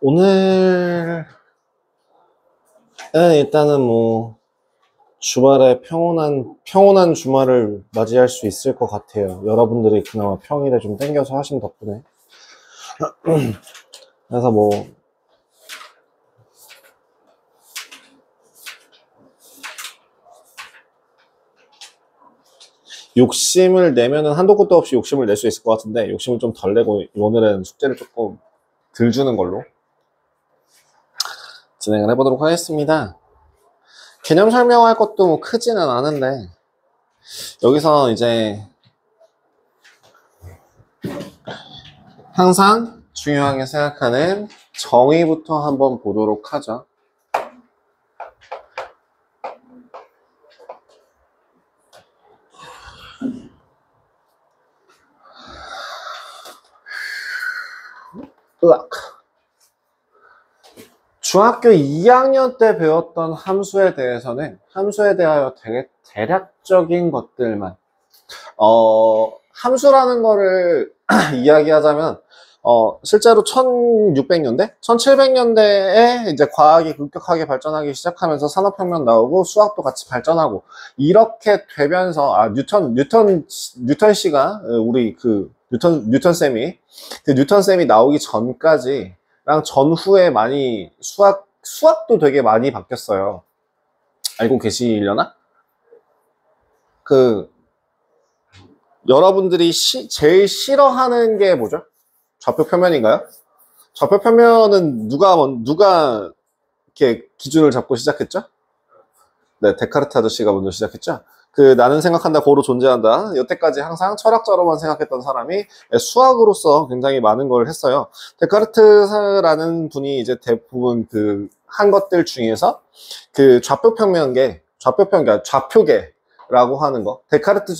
오늘은 일단은 뭐 주말에 평온한 주말을 맞이할 수 있을 것 같아요. 여러분들이 그나마 평일에 좀 땡겨서 하신 덕분에. 그래서 뭐 욕심을 내면은 한도 끝도 없이 욕심을 낼 수 있을 것 같은데, 욕심을 좀 덜 내고 오늘은 숙제를 조금 덜 주는 걸로 진행을 해보도록 하겠습니다. 개념 설명할 것도 뭐 크지는 않은데, 여기서 이제 항상 중요하게 생각하는 정의부터 한번 보도록 하죠. 으악. 중학교 2학년 때 배웠던 함수에 대해서는 함수에 대하여 되게 대략적인 것들만 함수라는 거를 이야기하자면 실제로 1600년대? 1700년대에 이제 과학이 급격하게 발전하기 시작하면서 산업혁명 나오고 수학도 같이 발전하고 이렇게 되면서 뉴턴 씨가 우리 뉴턴 쌤이 나오기 전까지랑 전후에 많이 수학도 되게 많이 바뀌었어요. 알고 계시려나? 여러분들이 제일 싫어하는 게 뭐죠? 좌표표면인가요? 좌표표면은 누가 이렇게 기준을 잡고 시작했죠? 네, 데카르트 아저씨가 먼저 시작했죠? 나는 생각한다, 고로 존재한다. 여태까지 항상 철학자로만 생각했던 사람이 수학으로서 굉장히 많은 걸 했어요. 데카르트라는 분이 이제 대부분 한 것들 중에서 좌표계라고 하는 거, 데카르트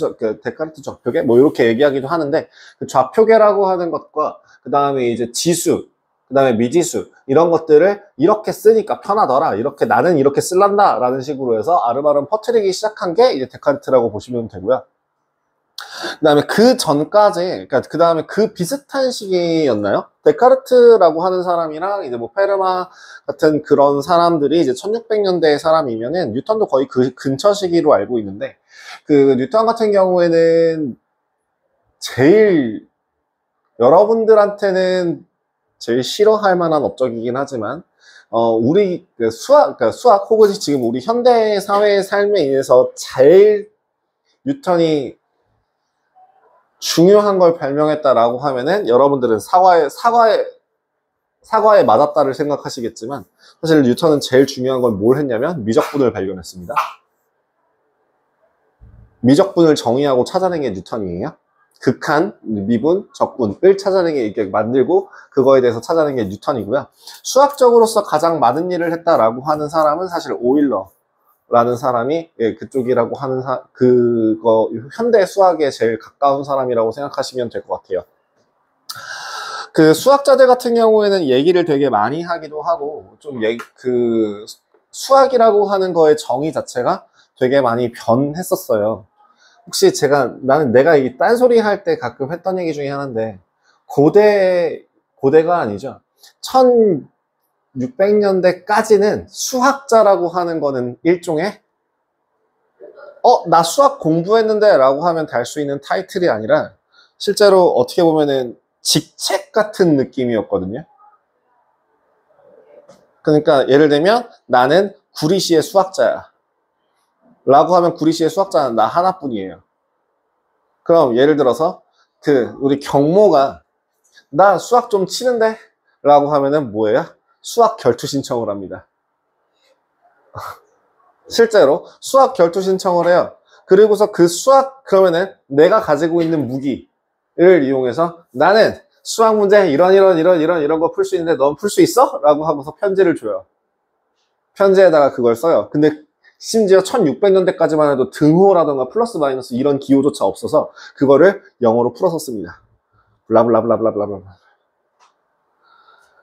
좌표계? 뭐, 이렇게 얘기하기도 하는데, 좌표계라고 하는 것과, 그 다음에 이제 지수, 그 다음에 미지수, 이런 것들을 이렇게 쓰니까 편하더라. 나는 이렇게 쓸란다. 라는 식으로 해서 아름아름 퍼뜨리기 시작한 게 이제 데카르트라고 보시면 되고요. 그 다음에 그 다음에 비슷한 시기였나요? 데카르트라고 하는 사람이랑 이제 뭐 페르마 같은 그런 사람들이 이제 1600년대의 사람이면은 뉴턴도 거의 그 근처 시기로 알고 있는데, 뉴턴 같은 경우에는 여러분들한테는 제일 싫어할 만한 업적이긴 하지만, 우리 수학 혹은 지금 우리 현대 사회의 삶에 의해서 제일 뉴턴이 중요한 걸 발명했다라고 하면은 여러분들은 사과에 맞았다를 생각하시겠지만, 사실 뉴턴은 제일 중요한 걸 뭘 했냐면 미적분을 발견했습니다. 미적분을 정의하고 찾아낸 게 뉴턴이에요. 극한, 미분, 적분을 찾아내게 이렇게 만들고 그거에 대해서 찾아낸 게 뉴턴이고요. 수학적으로서 가장 많은 일을 했다라고 하는 사람은 사실 오일러라는 사람이 그쪽이라고 하는 현대 수학에 제일 가까운 사람이라고 생각하시면 될 것 같아요. 수학자들 같은 경우에는 얘기를 되게 많이 하기도 하고 수학이라고 하는 거의 정의 자체가 되게 많이 변했었어요. 혹시 내가 이 딴소리 할 때 가끔 했던 얘기 중에 하나인데, 고대가 아니죠. 1600년대까지는 수학자라고 하는 거는 일종의, 나 수학 공부했는데 라고 하면 달 수 있는 타이틀이 아니라, 실제로 어떻게 보면은 직책 같은 느낌이었거든요. 그러니까 예를 들면, 나는 구리시의 수학자야. 라고 하면 구리시의 수학자는 나 하나뿐이에요. 그럼 예를 들어서 우리 경모가 나 수학 좀 치는데? 라고 하면은 뭐예요? 수학 결투 신청을 합니다. 실제로 수학 결투 신청을 해요. 그리고서 그러면은 내가 가지고 있는 무기를 이용해서 나는 수학 문제 이런 거 풀 수 있는데 넌 풀 수 있어? 라고 하고서 편지를 줘요. 편지에다가 그걸 써요. 근데 심지어 1600년대까지만 해도 등호라던가 플러스 마이너스 이런 기호조차 없어서 그거를 영어로 풀어서 씁니다. 블라블라블라블라블라.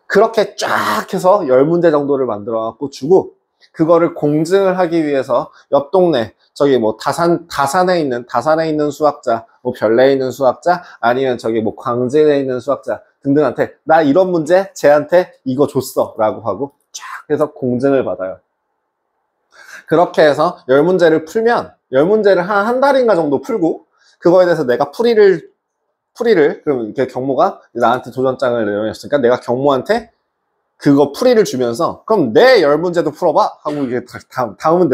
그렇게 쫙 해서 10문제 정도를 만들어 갖고 주고, 그거를 공증을 하기 위해서 옆 동네 저기 뭐 다산에 있는 수학자, 뭐 별내에 있는 수학자, 아니면 저기 뭐 광진에 있는 수학자 등등한테 나 이런 문제 쟤한테 이거 줬어 라고 하고 쫙 해서 공증을 받아요. 그렇게 해서 10문제를 풀면 10문제를 한 달인가 정도 풀고 그거에 대해서 내가 풀이를 그럼 이렇게 경모가 나한테 도전장을 내려줬으니까 내가 경모한테 그거 풀이를 주면서 그럼 내 10문제도 풀어봐 하고 이게 다음은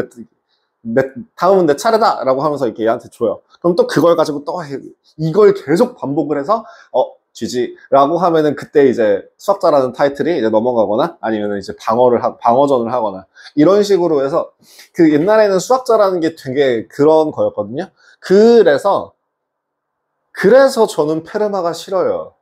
내 차례다 라고 하면서 이렇게 얘한테 줘요. 그럼 또 그걸 가지고 또 이걸 계속 반복을 해서 쥐지라고 하면은 그때 이제 수학자라는 타이틀이 이제 넘어가거나 아니면 이제 방어전을 하거나 이런 식으로 해서 그 옛날에는 수학자라는 게 되게 그런 거였거든요. 그래서 저는 페르마가 싫어요.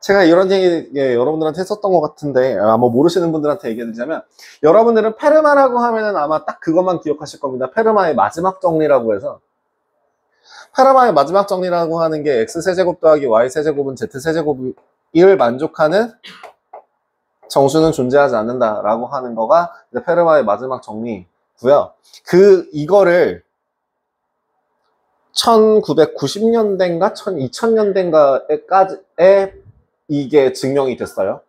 제가 이런 얘기 여러분들한테 했었던 것 같은데 아마 모르시는 분들한테 얘기해드리자면 여러분들은 페르마라고 하면은 아마 딱 그것만 기억하실 겁니다. 페르마의 마지막 정리라고 해서 페르마의 마지막 정리라고 하는 게 x세제곱 더하기 y세제곱은 z세제곱을 만족하는 정수는 존재하지 않는다라고 하는 거가 페르마의 마지막 정리고요. 이거를 1990년대인가 2000년대인가에 이게 증명이 됐어요.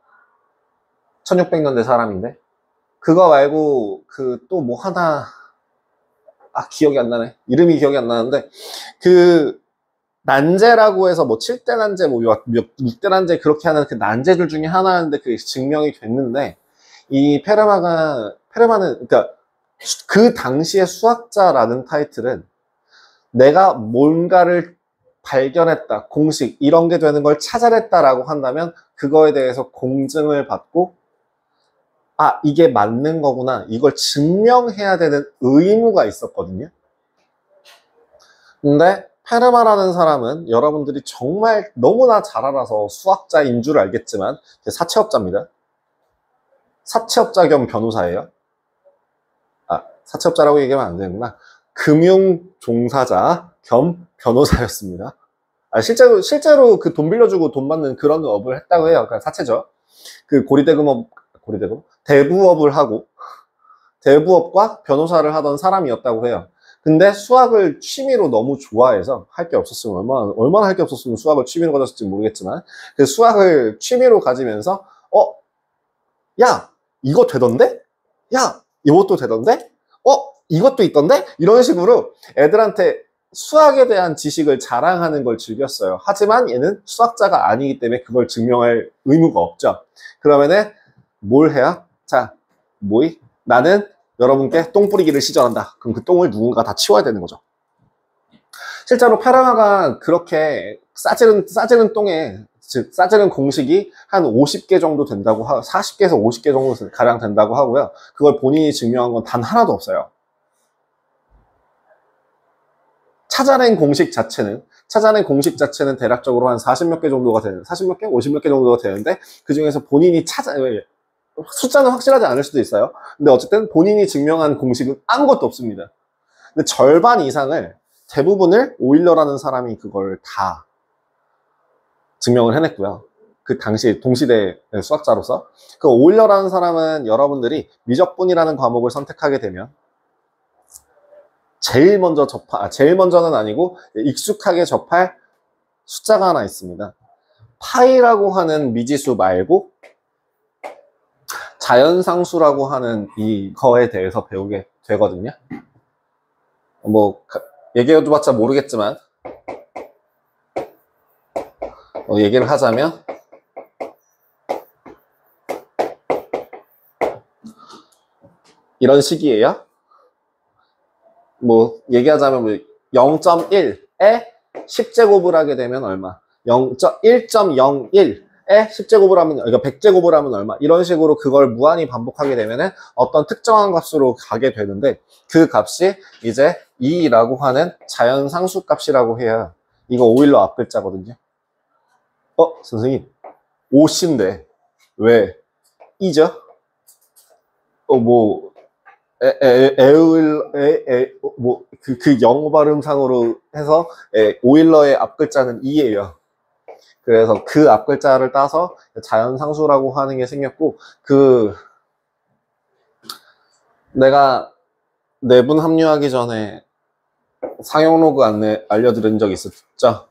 1600년대 사람인데 그거 말고 그 또 뭐 하나 기억이 안 나네. 이름이 기억이 안 나는데 그 난제라고 해서 뭐 7대 난제 뭐 6대 난제 그렇게 하는 그 난제들 중에 하나인데 그게 증명이 됐는데 이 페르마는 그러니까 그 당시의 수학자라는 타이틀은 내가 뭔가를 발견했다, 공식 이런 게 되는 걸 찾아냈다라고 한다면 그거에 대해서 공증을 받고 이게 맞는 거구나 이걸 증명해야 되는 의무가 있었거든요. 근데 페르마라는 사람은 여러분들이 정말 너무나 잘 알아서 수학자인 줄 알겠지만 사채업자입니다. 사채업자 겸 변호사예요. 사채업자라고 얘기하면 안 되는구나. 금융 종사자 겸 변호사였습니다. 실제로 그 돈 빌려주고 돈 받는 그런 업을 했다고 해요. 그러니까 사채죠. 그 대부업을 하고 대부업과 변호사를 하던 사람이었다고 해요. 근데 수학을 취미로 너무 좋아해서 할 게 없었으면 얼마나 할 게 없었으면 수학을 취미로 가졌을지 모르겠지만 그 수학을 취미로 가지면서 야 이거 되던데? 야 이것도 되던데? 이것도 있던데? 이런 식으로 애들한테 수학에 대한 지식을 자랑하는 걸 즐겼어요. 하지만 얘는 수학자가 아니기 때문에 그걸 증명할 의무가 없죠. 그러면은 뭘 해야? 자, 나는 여러분께 똥 뿌리기를 시전한다. 그럼 그 똥을 누군가 다 치워야 되는 거죠. 실제로 페르마가 그렇게 싸지는 똥에 즉 싸지는 공식이 한 50개 정도 된다고 40개에서 50개 정도 가량 된다고 하고요. 그걸 본인이 증명한 건 단 하나도 없어요. 찾아낸 공식 자체는 대략적으로 한 40몇 개 정도가 되는 40몇 개? 50몇 개 정도가 되는데 그 중에서 본인이 숫자는 확실하지 않을 수도 있어요. 근데 어쨌든 본인이 증명한 공식은 아무것도 없습니다. 근데 절반 이상을 대부분을 오일러라는 사람이 그걸 다 증명을 해냈고요. 그 당시 동시대 수학자로서 그 오일러라는 사람은 여러분들이 미적분이라는 과목을 선택하게 되면 제일 먼저는 아니고 익숙하게 접할 숫자가 하나 있습니다. 파이라고 하는 미지수 말고 자연상수라고 하는 이거에 대해서 배우게 되거든요. 뭐 얘기해봤자 모르겠지만 얘기를 하자면 이런 식이에요. 뭐 얘기하자면 0.1에 10제곱을 하게 되면 얼마? 1.01에 10제곱을 하면, 그러니까 100제곱을 하면 얼마? 이런 식으로 그걸 무한히 반복하게 되면은 어떤 특정한 값으로 가게 되는데 그 값이 이제 2라고 하는 자연상수 값이라고 해요. 이거 오일러 앞글자거든요. 선생님 5인데 왜 2죠? 그 영어 발음상으로 해서 오일러의 앞글자는 2예요. 그래서 그 앞글자를 따서 자연상수라고 하는 게 생겼고 내가 내분 합류하기 전에 상용 로그 안내 알려드린 적 있었죠?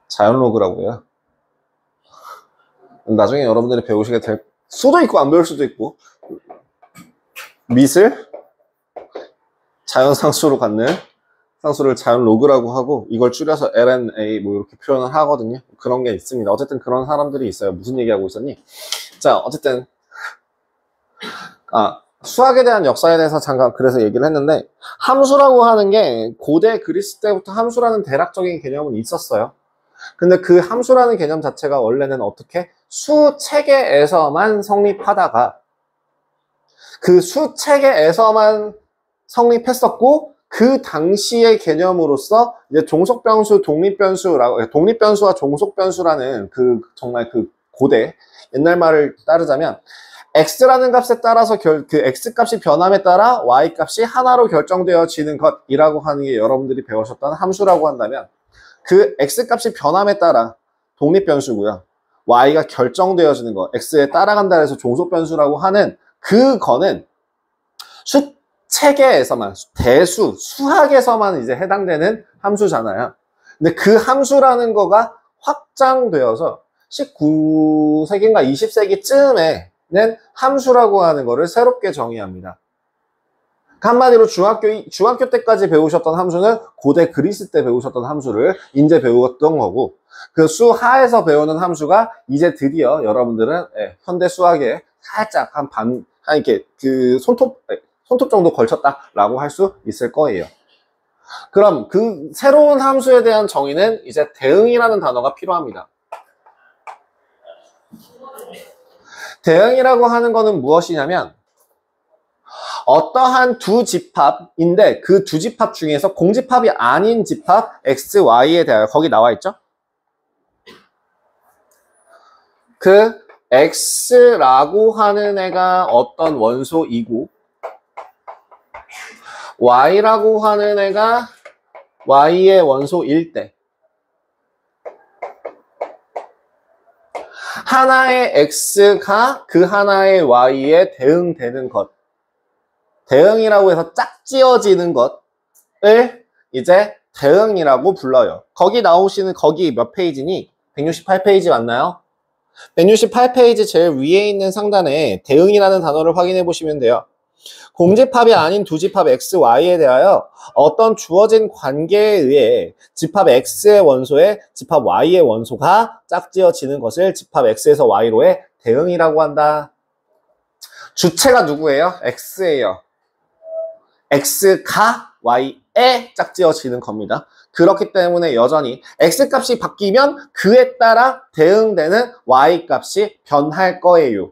자연 로그라고요. 나중에 여러분들이 배우시게 될 수도 있고 안 배울 수도 있고, 밑을 자연 상수로 갖는 상수를 자연 로그라고 하고, 이걸 줄여서 LNA 뭐 이렇게 표현을 하거든요. 그런 게 있습니다. 어쨌든 그런 사람들이 있어요. 무슨 얘기하고 있었니? 자, 어쨌든 수학에 대한 역사에 대해서 잠깐 그래서 얘기를 했는데, 함수라고 하는 게 고대 그리스 때부터 함수라는 대략적인 개념은 있었어요. 근데 그 함수라는 개념 자체가 원래는 어떻게 수체계에서만 성립하다가, 그 수체계에서만 성립했었고, 그 당시의 개념으로서 이제 종속변수, 독립변수와 종속변수라는 그 정말 그 고대 옛날 말을 따르자면, x라는 값에 따라서 그 x 값이 변함에 따라 y 값이 하나로 결정되어지는 것이라고 하는 게 여러분들이 배우셨던 함수라고 한다면, 그 x 값이 변함에 따라 독립변수고요, y가 결정되어지는 것, x에 따라간다 해서 종속변수라고 하는 그거는 수체계에서만, 수학에서만 이제 해당되는 함수잖아요. 근데 그 함수라는 거가 확장되어서 19세기인가 20세기쯤에는 함수라고 하는 거를 새롭게 정의합니다. 한마디로 중학교 때까지 배우셨던 함수는 고대 그리스 때 배우셨던 함수를 이제 배웠던 거고, 그 수하에서 배우는 함수가 이제 드디어 여러분들은 현대 수학에 살짝 이렇게 그 손톱 정도 걸쳤다라고 할 수 있을 거예요. 그럼 그 새로운 함수에 대한 정의는 이제 대응이라는 단어가 필요합니다. 대응이라고 하는 거는 무엇이냐면, 어떠한 두 집합인데 그 두 집합 중에서 공집합이 아닌 집합 x, y에 대하여, 거기 나와 있죠? 그 x라고 하는 애가 어떤 원소이고, y라고 하는 애가 y의 원소일 때, 하나의 x가 그 하나의 y에 대응되는 것, 대응이라고 해서 짝지어지는 것을 이제 대응이라고 불러요. 거기 나오시는, 거기 몇 페이지니? 168페이지 맞나요? 168페이지 제일 위에 있는 상단에 대응이라는 단어를 확인해 보시면 돼요. 공집합이 아닌 두 집합 x, y에 대하여 어떤 주어진 관계에 의해 집합 x의 원소에 집합 y의 원소가 짝지어지는 것을 집합 x에서 y로의 대응이라고 한다. 주체가 누구예요? x예요. x가 y에 짝지어지는 겁니다. 그렇기 때문에 여전히 x값이 바뀌면 그에 따라 대응되는 y값이 변할 거예요.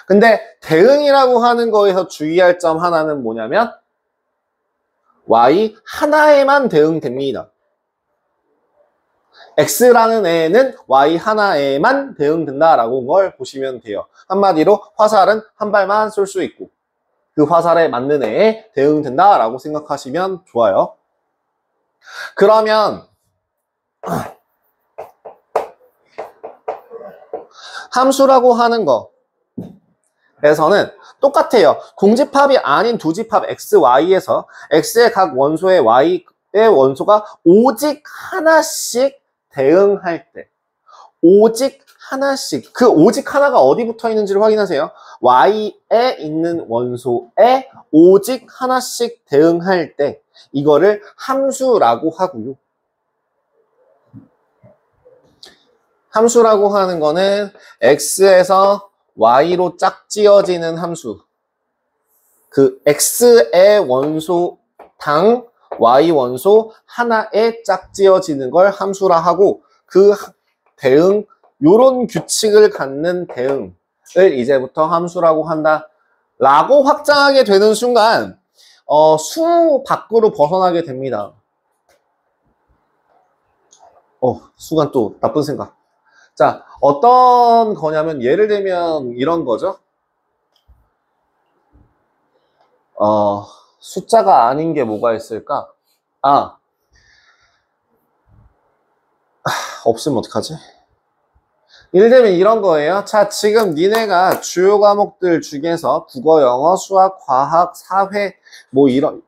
근데 대응이라고 하는 거에서 주의할 점 하나는 뭐냐면, y 하나에만 대응됩니다. x라는 애는 y 하나에만 대응된다라고 걸 보시면 돼요. 한마디로 화살은 한 발만 쏠 수 있고, 그 화살에 맞는 애에 대응된다라고 생각하시면 좋아요. 그러면 함수라고 하는 거에서는 똑같아요. 공집합이 아닌 두 집합 x, y에서 x의 각 원소의 y의 원소가 오직 하나씩 대응할 때, 오직 하나씩, 그 오직 하나가 어디 붙어 있는지를 확인하세요. y에 있는 원소에 오직 하나씩 대응할 때, 이거를 함수라고 하고요. 함수라고 하는 거는 x에서 y로 짝지어지는 함수, 그 x의 원소당 y 원소 하나에 짝지어지는 걸 함수라 하고, 그 대응, 요런 규칙을 갖는 대응을 이제부터 함수라고 한다 라고 확장하게 되는 순간 수 밖으로 벗어나게 됩니다. 순간 또 나쁜 생각. 자, 어떤 거냐면, 예를 들면 이런 거죠. 숫자가 아닌 게 뭐가 있을까? 없으면 어떡하지? 예를 들면 이런 거예요. 자, 지금 니네가 주요 과목들 중에서 국어, 영어, 수학, 과학, 사회, 뭐 이런,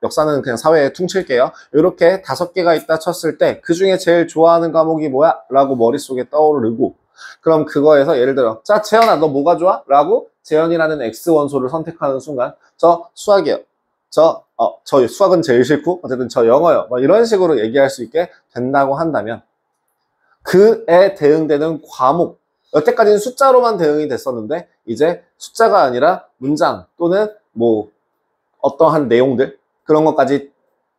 역사는 그냥 사회에 퉁칠게요. 이렇게 5개가 있다 쳤을 때 그 중에 제일 좋아하는 과목이 뭐야? 라고 머릿속에 떠오르고, 그럼 그거에서 예를 들어, 자, 재현아, 너 뭐가 좋아? 라고 재현이라는 X 원소를 선택하는 순간, 저 수학이요. 저 수학은 제일 싫고, 어쨌든 저 영어요. 뭐 이런 식으로 얘기할 수 있게 된다고 한다면, 그에 대응되는 과목, 여태까지는 숫자로만 대응이 됐었는데 이제 숫자가 아니라 문장 또는 뭐 어떠한 내용들, 그런 것까지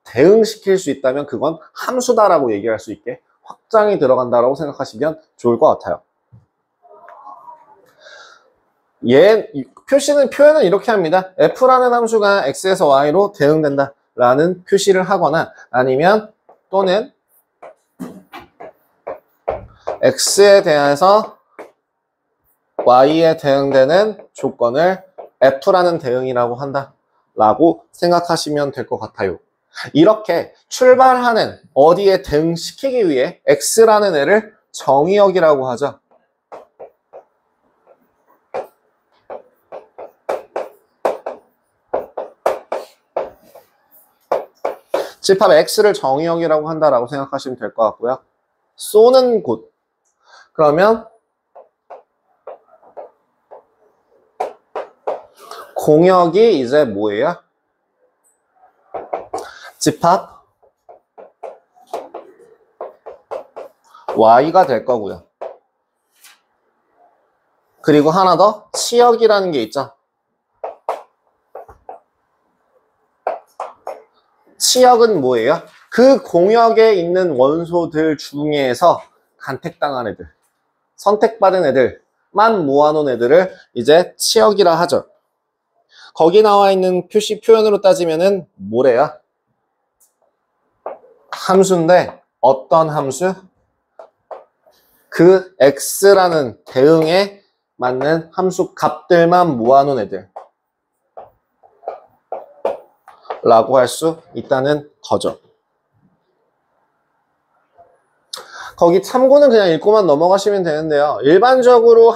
대응시킬 수 있다면 그건 함수다라고 얘기할 수 있게 확장이 들어간다라고 생각하시면 좋을 것 같아요. 표현은 이렇게 합니다. f라는 함수가 x에서 y로 대응된다 라는 표시를 하거나, 아니면 또는 x에 대해서 y에 대응되는 조건을 f라는 대응이라고 한다 라고 생각하시면 될 것 같아요. 이렇게 출발하는 어디에 대응시키기 위해 x라는 애를 정의역이라고 하죠. 집합 x를 정의역이라고 한다라고 생각하시면 될 것 같고요. 쏘는 곳, 그러면 공역이 이제 뭐예요? 집합 y가 될 거고요. 그리고 하나 더 치역이라는 게 있죠. 치역은 뭐예요? 그 공역에 있는 원소들 중에서 간택당한 애들, 선택받은 애들만 모아놓은 애들을 이제 치역이라 하죠. 거기 나와 있는 표현으로 따지면은 뭐래요? 함수인데 어떤 함수? 그 x라는 대응에 맞는 함수 값들만 모아놓은 애들 라고 할 수 있다는 거죠. 거기 참고는 그냥 읽고만 넘어가시면 되는데요. 일반적으로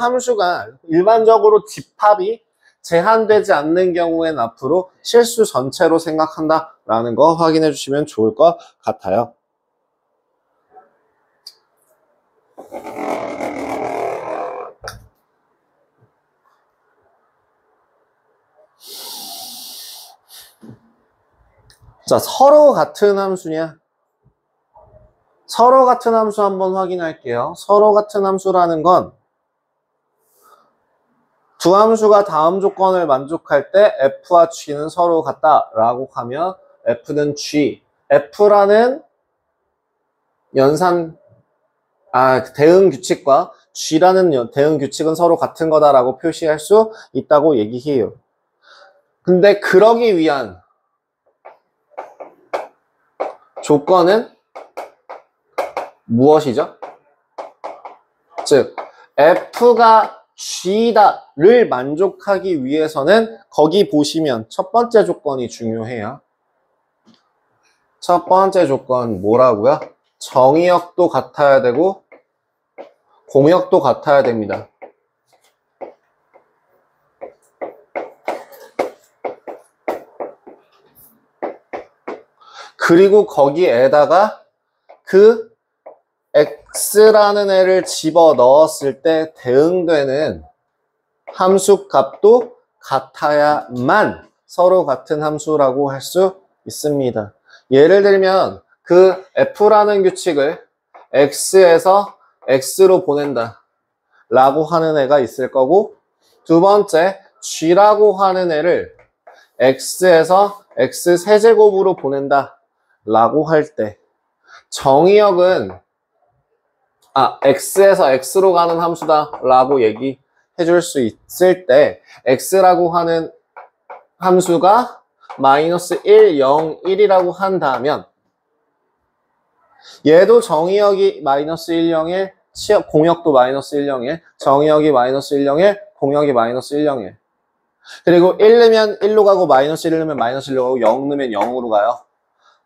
집합이 제한되지 않는 경우엔 앞으로 실수 전체로 생각한다라는 거 확인해 주시면 좋을 것 같아요. 자, 서로 같은 함수냐? 서로 같은 함수 한번 확인할게요. 서로 같은 함수라는 건 두 함수가 다음 조건을 만족할 때 f와 g는 서로 같다라고 하면 f는 g, f라는 대응 규칙과 g라는 대응 규칙은 서로 같은 거다라고 표시할 수 있다고 얘기해요. 근데 그러기 위한 조건은 무엇이죠? 즉 f가 g다를 만족하기 위해서는 거기 보시면 첫 번째 조건이 중요해요. 첫 번째 조건 뭐라고요? 정의역도 같아야 되고 공역도 같아야 됩니다. 그리고 거기에다가 그 x라는 애를 집어 넣었을 때 대응되는 함수 값도 같아야만 서로 같은 함수라고 할 수 있습니다. 예를 들면 그 f라는 규칙을 x에서 x로 보낸다 라고 하는 애가 있을 거고, 두 번째 g라고 하는 애를 x에서 x 세제곱으로 보낸다 라고 할 때 정의역은 x에서 x로 가는 함수다 라고 얘기해 줄 수 있을 때 x라고 하는 함수가 마이너스 1, 0, 1이라고 한다면 얘도 정의역이 마이너스 1, 0, 1, 공역도 마이너스 1, 0, 1, 정의역이 마이너스 1, 0, 1, 공역이 마이너스 1, 0, 1. 그리고 1 넣으면 1로 가고 마이너스 1 넣으면 마이너스 1로 가고 0 넣으면 0으로 가요.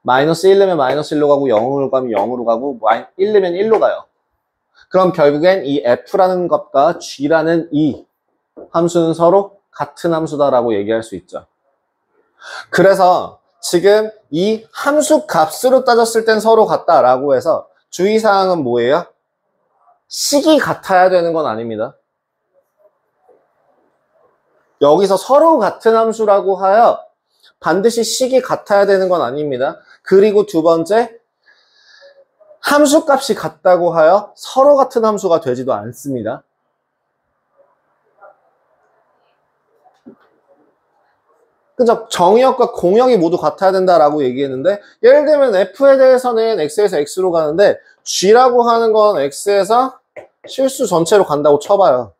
마이너스 1 넣으면 마이너스 1로 가고 0으로 가면 0으로 가고 1 넣으면 1로 가요. 그럼 결국엔 이 f라는 것과 g라는 이 함수는 서로 같은 함수다라고 얘기할 수 있죠. 그래서 지금 이 함수 값으로 따졌을 땐 서로 같다라고 해서 주의사항은 뭐예요? 식이 같아야 되는 건 아닙니다. 여기서 서로 같은 함수라고 하여 반드시 식이 같아야 되는 건 아닙니다. 그리고 두 번째, 함수 값이 같다고 하여 서로 같은 함수가 되지도 않습니다. 그죠? 정의역과 공역이 모두 같아야 된다라고 얘기했는데, 예를 들면 f에 대해서는 x에서 x로 가는데 g라고 하는 건 x에서 실수 전체로 간다고 쳐봐요.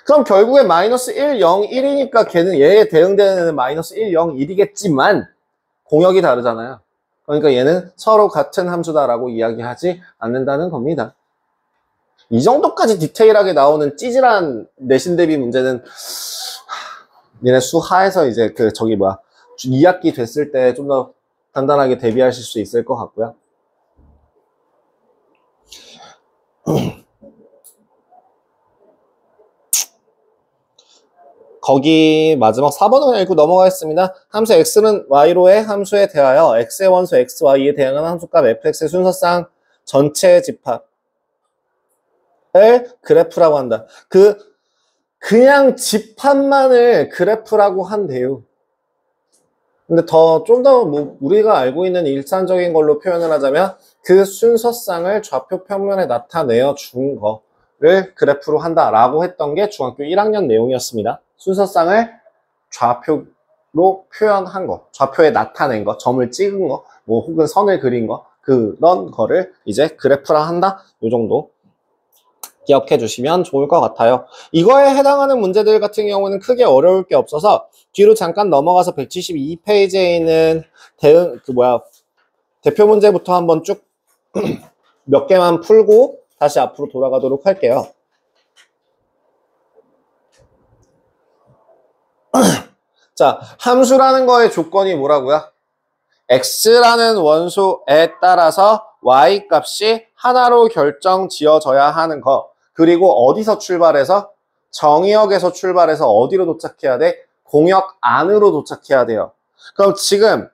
그럼 결국에 마이너스 1, 0, 1이니까 걔는 얘에 대응되는 마이너스 1, 0, 1이겠지만 공역이 다르잖아요. 그러니까 얘는 서로 같은 함수다라고 이야기하지 않는다는 겁니다. 이 정도까지 디테일하게 나오는 찌질한 내신 대비 문제는 니네 수하에서 이제 2학기 됐을 때 좀 더 간단하게 대비하실 수 있을 것 같고요. 거기 마지막 4번을 읽고 넘어가겠습니다. 함수 x는 y로의 함수에 대하여 x의 원소 xy에 대응하는 함수값 fx의 순서상 전체 집합을 그래프라고 한다. 그냥 집합만을 그래프라고 한대요. 근데 좀 더 우리가 알고 있는 일반적인 걸로 표현을 하자면 그 순서상을 좌표 평면에 나타내어 준 거를 그래프로 한다라고 했던 게 중학교 1학년 내용이었습니다. 순서상을 좌표로 표현한 거, 좌표에 나타낸 거, 점을 찍은 거, 혹은 선을 그린 거, 그런 거를 이제 그래프라 한다. 요 정도 기억해 주시면 좋을 것 같아요. 이거에 해당하는 문제들 같은 경우는 크게 어려울 게 없어서 뒤로 잠깐 넘어가서 172페이지에 있는 대표 문제부터 한번 쭉 몇 개만 풀고 다시 앞으로 돌아가도록 할게요. 자, 함수라는 거의 조건이 뭐라고요? x라는 원소에 따라서 y 값이 하나로 결정 지어져야 하는 거. 그리고 어디서 출발해서? 정의역에서 출발해서 어디로 도착해야 돼? 공역 안으로 도착해야 돼요. 그럼 지금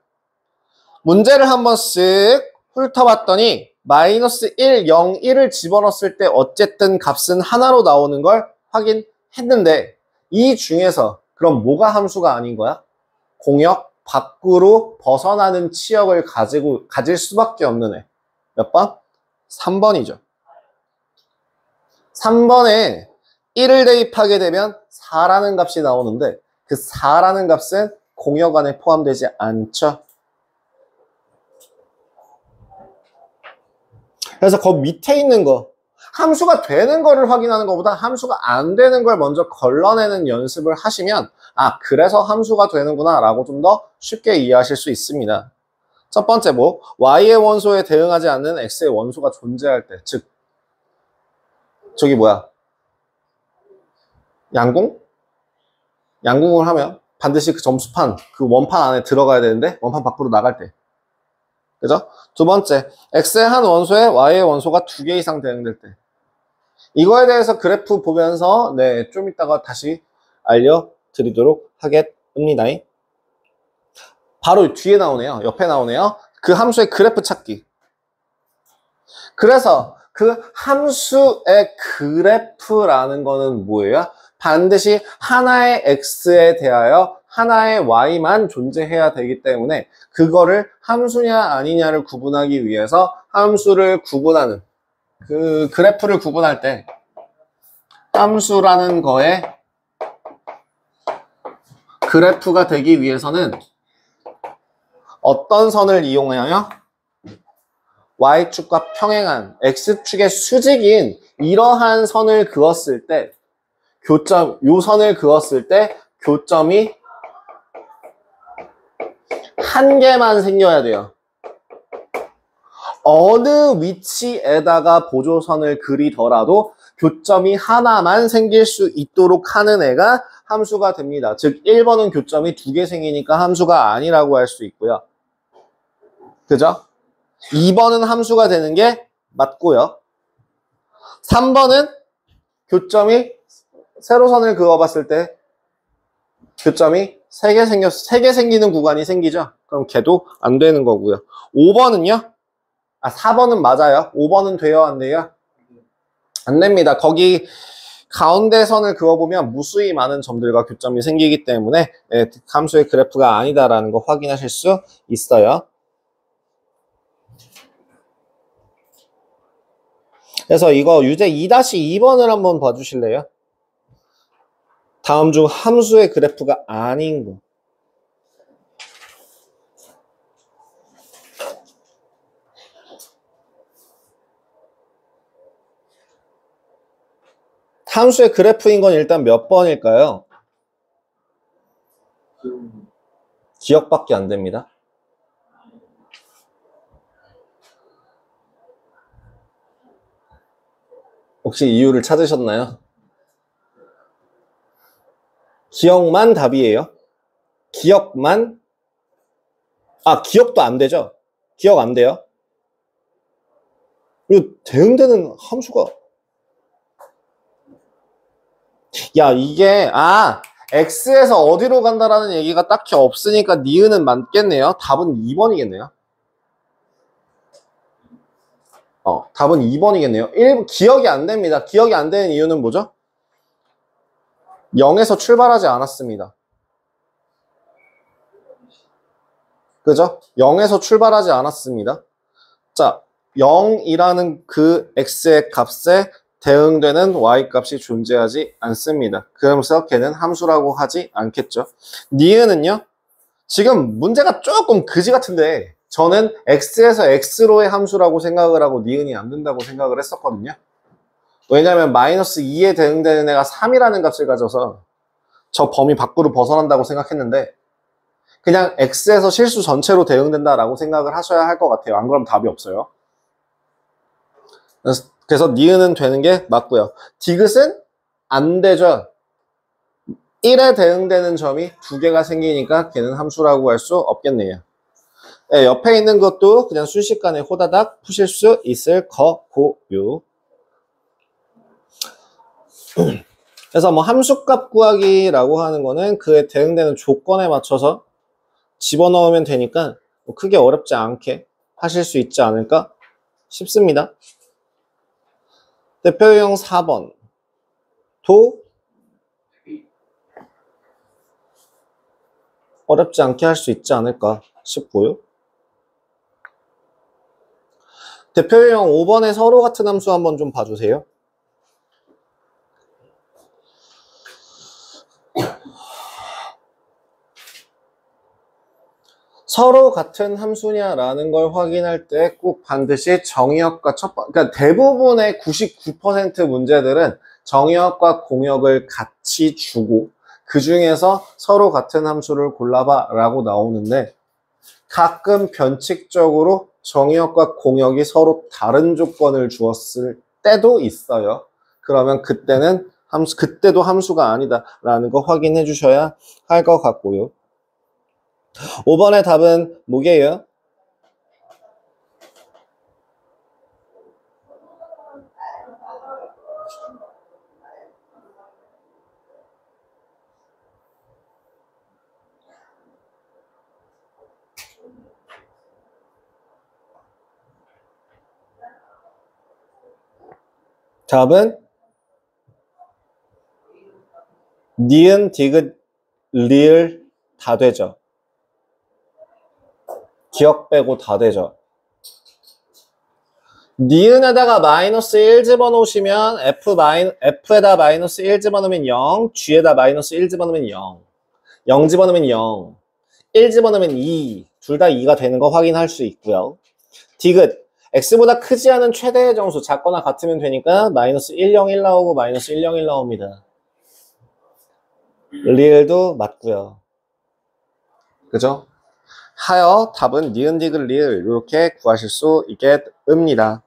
문제를 한번 쓱 훑어봤더니 마이너스 1, 0, 1을 집어넣었을 때 어쨌든 값은 하나로 나오는 걸 확인했는데 이 중에서 그럼 뭐가 함수가 아닌 거야? 공역 밖으로 벗어나는 치역을 가질 수밖에 없는 애. 몇 번? 3번이죠. 3번에 1을 대입하게 되면 4라는 값이 나오는데 그 4라는 값은 공역 안에 포함되지 않죠. 그래서 그 밑에 있는 거, 함수가 되는 거를 확인하는 것보다 함수가 안 되는 걸 먼저 걸러내는 연습을 하시면 그래서 함수가 되는구나 라고 좀 더 쉽게 이해하실 수 있습니다. 첫 번째 y의 원소에 대응하지 않는 x의 원소가 존재할 때, 즉 양궁을 하면 반드시 그 점수판, 그 원판 안에 들어가야 되는데 원판 밖으로 나갈 때, 그죠? 두 번째, x의 한 원소에 y의 원소가 2개 이상 대응될 때. 이거에 대해서 그래프 보면서 좀 이따가 다시 알려드리도록 하겠습니다. 바로 뒤에 나오네요. 옆에 나오네요. 그 함수의 그래프 찾기. 그래서 그 함수의 그래프라는 거는 뭐예요? 반드시 하나의 x에 대하여 하나의 y만 존재해야 되기 때문에 그거를 함수냐 아니냐를 구분하기 위해서 함수를 구분하는 그 그래프를 구분할 때 함수라는 거에 그래프가 되기 위해서는 어떤 선을 이용하여 y축과 평행한 x축의 수직인 이러한 선을 그었을 때 요 선을 그었을 때 교점이 한 개만 생겨야 돼요. 어느 위치에다가 보조선을 그리더라도 교점이 하나만 생길 수 있도록 하는 애가 함수가 됩니다. 즉 1번은 교점이 2개 생기니까 함수가 아니라고 할 수 있고요. 그죠? 2번은 함수가 되는 게 맞고요. 3번은 교점이 세로선을 그어봤을 때 교점이 3개 생기는 구간이 생기죠. 그럼 걔도 안 되는 거고요. 5번은요? 4번은 맞아요. 5번은 돼요, 안 돼요? 안 됩니다. 거기 가운데 선을 그어보면 무수히 많은 점들과 교점이 생기기 때문에 함수의 그래프가 아니다라는 거 확인하실 수 있어요. 그래서 이거 유제 2-2번을 한번 봐주실래요? 다음 중 함수의 그래프가 아닌 거. 함수의 그래프인 건 일단 몇 번일까요? 기억밖에 안 됩니다. 혹시 이유를 찾으셨나요? 기억만 답이에요. 기억만? 기억도 안 되죠? 기억 안 돼요? 그리고 대응되는 함수가 이게 x에서 어디로 간다라는 얘기가 딱히 없으니까 니은은 맞겠네요. 답은 2번이겠네요. 답은 2번이겠네요. 기억이 안 됩니다. 기억이 안 되는 이유는 뭐죠? 0에서 출발하지 않았습니다. 그죠? 0에서 출발하지 않았습니다. 자, 0이라는 그 x의 값에 대응되는 y-값이 존재하지 않습니다. 그러면서 걔는 함수라고 하지 않겠죠. 니은은요? 지금 문제가 조금 그지 같은데 저는 x에서 x로의 함수라고 생각을 하고 니은이 안 된다고 생각을 했었거든요. 왜냐하면 마이너스 2에 대응되는 애가 3이라는 값을 가져서 저 범위 밖으로 벗어난다고 생각했는데 그냥 x에서 실수 전체로 대응된다라고 생각을 하셔야 할 것 같아요. 안 그러면 답이 없어요. 그래서 니은은 되는 게 맞고요. 디귿은 안 되죠. 1에 대응되는 점이 2개가 생기니까 걔는 함수라고 할 수 없겠네요. 네, 옆에 있는 것도 그냥 순식간에 호다닥 푸실 수 있을 거고요. 그래서 뭐 함수값 구하기라고 하는 거는 그에 대응되는 조건에 맞춰서 집어넣으면 되니까 뭐 크게 어렵지 않게 하실 수 있지 않을까 싶습니다. 대표 유형 4번 도 어렵지 않게 할 수 있지 않을까 싶고요. 대표 유형 5번의 서로 같은 함수 한번 좀 봐주세요. 서로 같은 함수냐라는 걸 확인할 때 꼭 반드시 정의역과 그러니까 대부분의 99% 문제들은 정의역과 공역을 같이 주고 그 중에서 서로 같은 함수를 골라봐 라고 나오는데 가끔 변칙적으로 정의역과 공역이 서로 다른 조건을 주었을 때도 있어요. 그러면 그때는 그때도 함수가 아니다라는 거 확인해 주셔야 할 것 같고요. 5번의 답은 뭐게요? 답은 니은, 디귿, 리을 다 되죠. 기억 빼고 다 되죠. 니은에다가 마이너스 1 집어넣으시면 F에다 마이너스 1 집어넣으면 0, G에다 마이너스 1 집어넣으면 0, 0 집어넣으면 0, 1 집어넣으면 2, 둘 다 2가 되는 거 확인할 수 있고요. 디귿, x보다 크지 않은 최대의 정수, 작거나 같으면 되니까 마이너스 1, 0, 1 나오고 마이너스 1, 0, 1 나옵니다. 리을도 맞고요. 그죠? 하여 답은 니은, 디귿, 리을 이렇게 구하실 수 있겠습니다.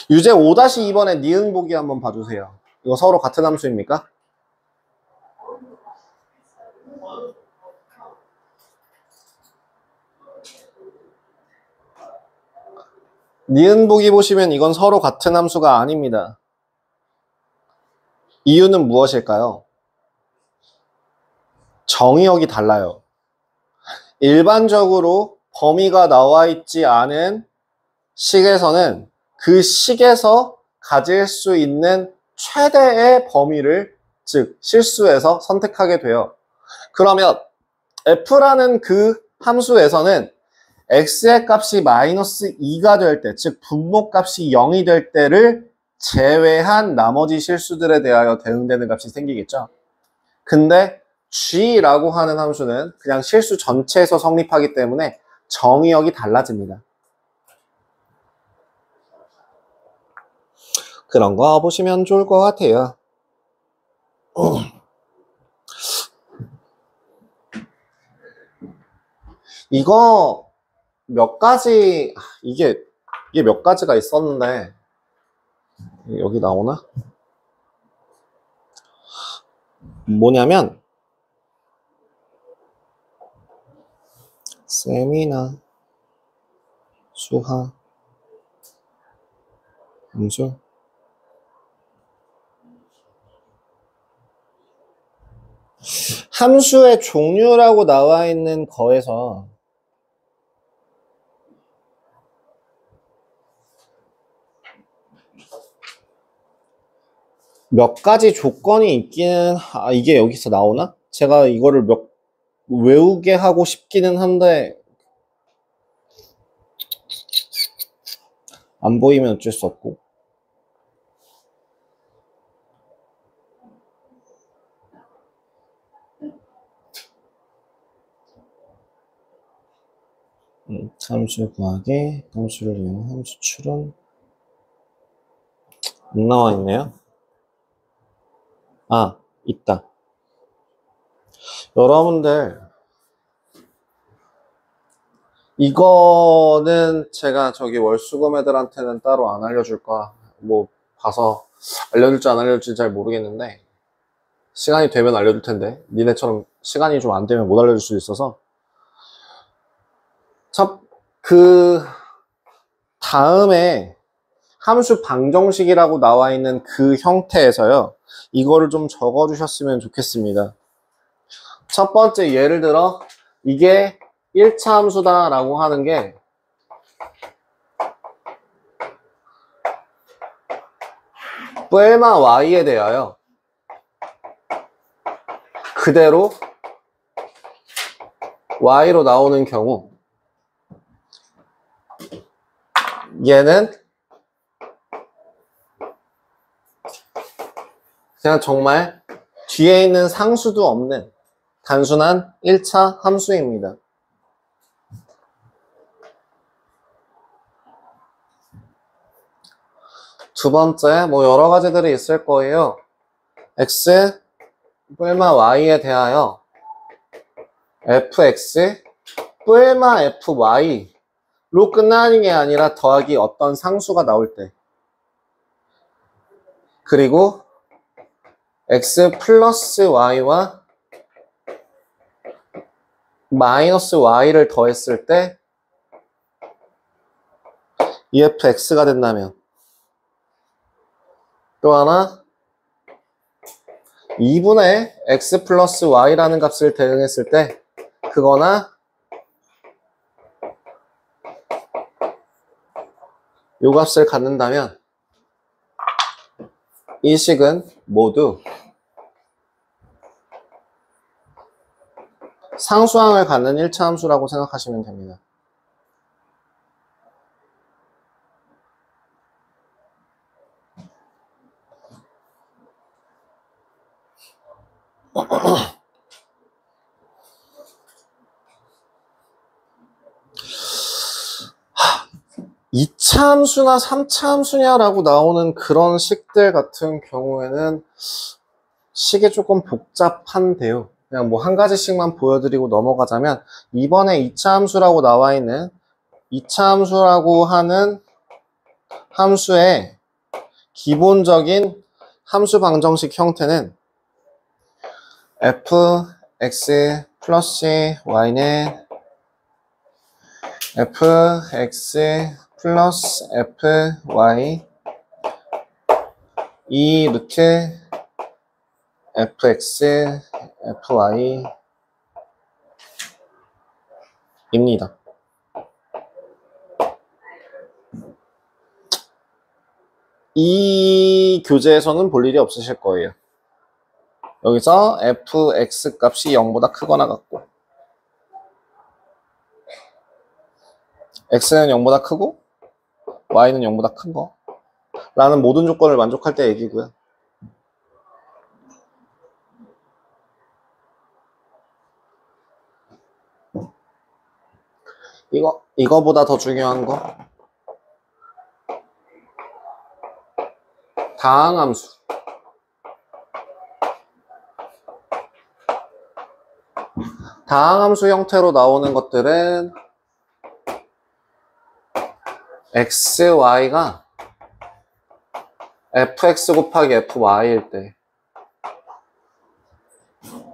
유제 5-2번의 니은 보기 한번 봐주세요. 이거 서로 같은 함수입니까? 니은 보기 보시면 이건 서로 같은 함수가 아닙니다. 이유는 무엇일까요? 정의역이 달라요. 일반적으로 범위가 나와 있지 않은 식에서는 그 식에서 가질 수 있는 최대의 범위를, 즉 실수에서 선택하게 돼요. 그러면 f라는 그 함수에서는 x의 값이 마이너스 2가 될 때, 즉 분모값이 0이 될 때를 제외한 나머지 실수들에 대하여 대응되는 값이 생기겠죠. 근데 g라고 하는 함수는 그냥 실수 전체에서 성립하기 때문에 정의역이 달라집니다. 그런 거 보시면 좋을 것 같아요. 이거 몇 가지, 이게 몇 가지가 있었는데 여기 나오나? 뭐냐면 셈이나 수하 함수 함수의 종류라고 나와 있는 거에서 몇 가지 조건이 있기는, 이게 여기서 나오나? 제가 이거를 외우게 하고 싶기는 한데 안 보이면 어쩔 수 없고. 함수 구하기, 함수를 이용한 함수 추론. 안 나와 있네요. 있다. 여러분들, 이거는 제가 저기 월수금 애들한테는 따로 안 알려줄까, 뭐 봐서 알려줄지 안 알려줄지 잘 모르겠는데 시간이 되면 알려줄 텐데, 니네처럼 시간이 좀 안 되면 못 알려줄 수도 있어서. 그 다음에 함수 방정식이라고 나와 있는 그 형태에서요, 이거를 좀 적어 주셨으면 좋겠습니다. 첫 번째, 예를 들어 이게 1차 함수다 라고 하는 게 뿌엘마 y에 대하여 그대로 y로 나오는 경우, 얘는 그냥 정말 뒤에 있는 상수도 없는 단순한 1차 함수입니다. 두 번째, 뭐 여러 가지들이 있을 거예요. x 뿌엘마 y에 대하여 fx 뿌엘마 fy로 끝나는 게 아니라 더하기 어떤 상수가 나올 때, 그리고 x 플러스 y와 마이너스 y를 더했을 때 EFX가 된다면, 또 하나 2분의 x 플러스 y라는 값을 대응했을 때 그거나 요 값을 갖는다면 이 식은 모두 상수항을 갖는 1차 함수라고 생각하시면 됩니다. 이 2차 함수나 3차 함수냐라고 나오는 그런 식들 같은 경우에는 식이 조금 복잡한데요. 그냥 뭐 한 가지씩만 보여드리고 넘어가자면, 이번에 2차 함수라고 나와 있는 2차 함수라고 하는 함수의 기본적인 함수 방정식 형태는 fx 플러스 y는 fx 플러스 fy 2 루트 fx fy 입니다. 이 교재에서는 볼 일이 없으실 거예요. 여기서 fx 값이 0보다 크거나 같고 x는 0보다 크고 y는 0보다 큰 거 라는 모든 조건을 만족할 때 얘기고요. 이거보다 더 중요한 거 다항함수. 다항함수 형태로 나오는 것들은 x, y가 fx 곱하기 fy일 때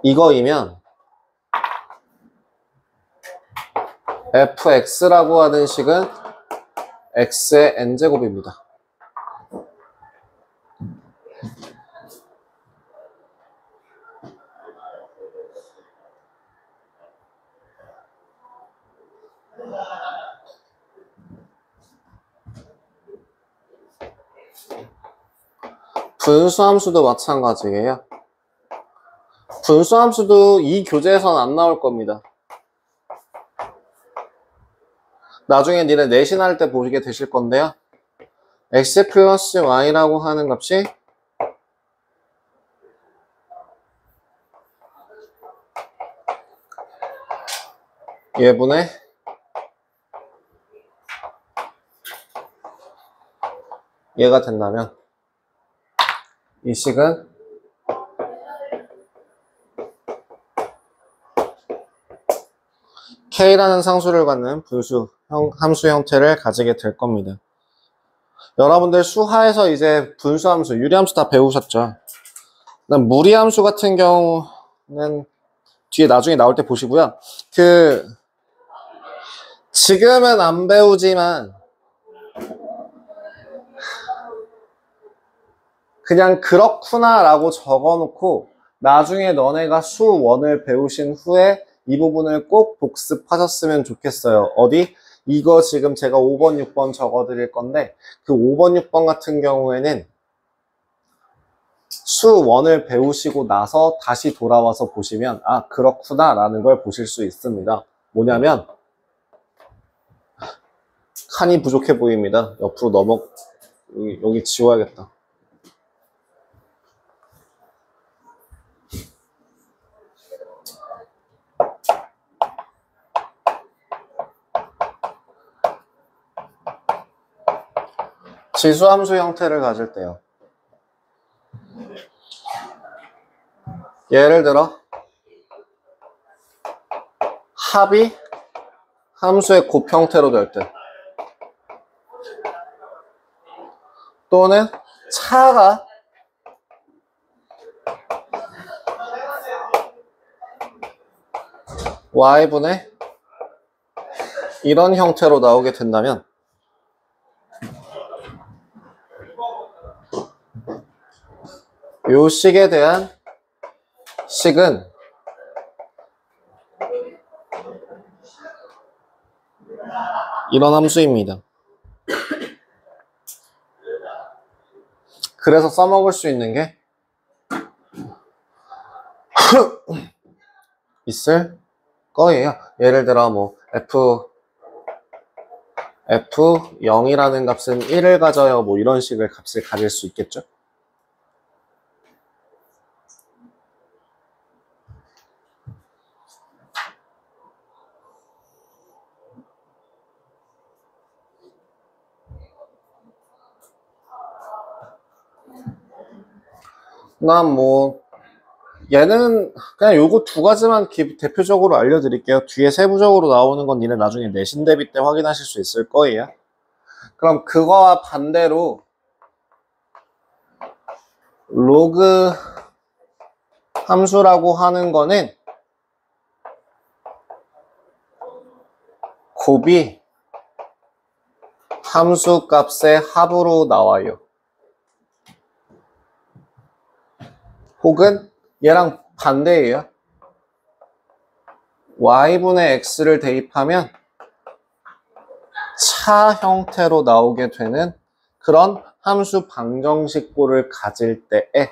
이거이면 fx라고 하는 식은 x의 n제곱입니다. 분수함수도 마찬가지예요. 분수함수도 이 교재에서는 안 나올 겁니다. 나중에 니네 내신할 때 보게 되실 건데요. x 플러스 y라고 하는 값이 얘분의 얘가 된다면 이 식은 k라는 상수를 갖는 분수 함수 형태를 가지게 될 겁니다. 여러분들 수하에서 이제 분수함수, 유리함수 다 배우셨죠? 무리함수 같은 경우는 뒤에 나중에 나올 때 보시고요. 지금은 안 배우지만 그냥 그렇구나 라고 적어놓고 나중에 너네가 수원을 배우신 후에 이 부분을 꼭 복습하셨으면 좋겠어요. 어디? 이거 지금 제가 5번, 6번 적어드릴 건데 그 5번, 6번 같은 경우에는 수원을 배우시고 나서 다시 돌아와서 보시면 아 그렇구나 라는 걸 보실 수 있습니다. 뭐냐면 칸이 부족해 보입니다. 옆으로 여기 지워야겠다. 지수함수 형태를 가질 때요. 예를 들어 합이 함수의 곱 형태로 될 때 또는 차가 y분의 이런 형태로 나오게 된다면 요 식에 대한 식은 이런 함수입니다. 그래서 써먹을 수 있는 게 있을 거예요. 예를 들어 뭐 f0이라는 값은 1을 가져요. 뭐 이런 식의 값을 가질 수 있겠죠. 난 뭐 얘는 그냥 요거 두 가지만 대표적으로 알려드릴게요. 뒤에 세부적으로 나오는 건 니네 나중에 내신 대비 때 확인하실 수 있을 거예요. 그럼 그거와 반대로 로그 함수라고 하는 거는 곱이 함수 값의 합으로 나와요. 혹은 얘랑 반대예요. y분의 x를 대입하면 차 형태로 나오게 되는 그런 함수 방정식꼴을 가질 때에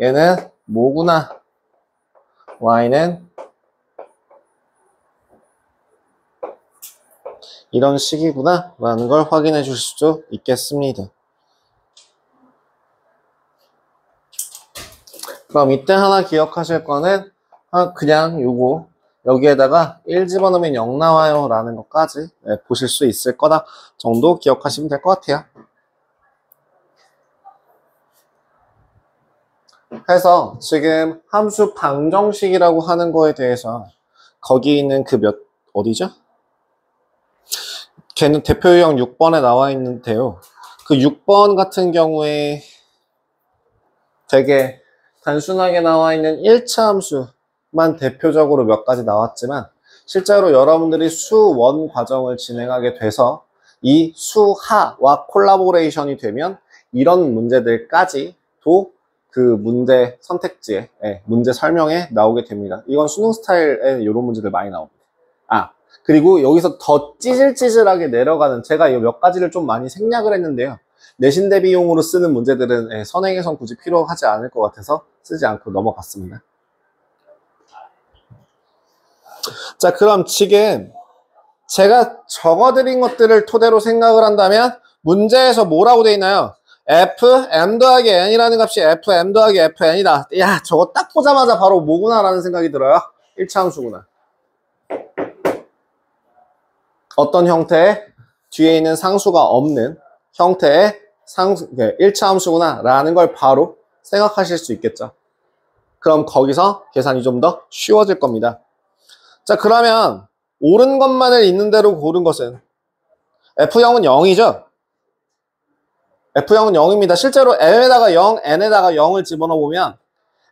얘는 뭐구나, y는 이런 식이구나 라는 걸 확인해 줄 수도 있겠습니다. 그럼 이때 하나 기억하실 거는 그냥 요거 여기에다가 1 집어넣으면 0 나와요 라는 것까지 보실 수 있을 거다 정도 기억하시면 될 것 같아요. 해서 지금 함수 방정식이라고 하는 거에 대해서 거기 있는 그 어디죠? 걔는 대표 유형 6번에 나와 있는데요. 그 6번 같은 경우에 되게 단순하게 나와 있는 1차 함수만 대표적으로 몇 가지 나왔지만 실제로 여러분들이 수원 과정을 진행하게 돼서 이 수하와 콜라보레이션이 되면 이런 문제들까지도 그 문제 선택지에, 문제 설명에 나오게 됩니다. 이건 수능 스타일에 이런 문제들 많이 나옵니다. 그리고 여기서 더 찌질찌질하게 내려가는, 제가 이 몇 가지를 좀 많이 생략을 했는데요. 내신 대비용으로 쓰는 문제들은 선행에선 굳이 필요하지 않을 것 같아서 쓰지 않고 넘어갔습니다. 자, 그럼 지금 제가 적어드린 것들을 토대로 생각을 한다면 문제에서 뭐라고 돼 있나요? fm 더하기 n이라는 값이 fm 더하기 fn이다. 야, 저거 딱 보자마자 바로 뭐구나 라는 생각이 들어요. 1차 함수구나. 어떤 형태의 뒤에 있는 상수가 없는 형태의 1차 함수구나 라는 걸 바로 생각하실 수 있겠죠. 그럼 거기서 계산이 좀 더 쉬워질 겁니다. 자, 그러면 옳은 것만을 있는 대로 고른 것은 F0은 0이죠. F0은 0입니다. 실제로 M에다가 0, N에다가 0을 집어넣어보면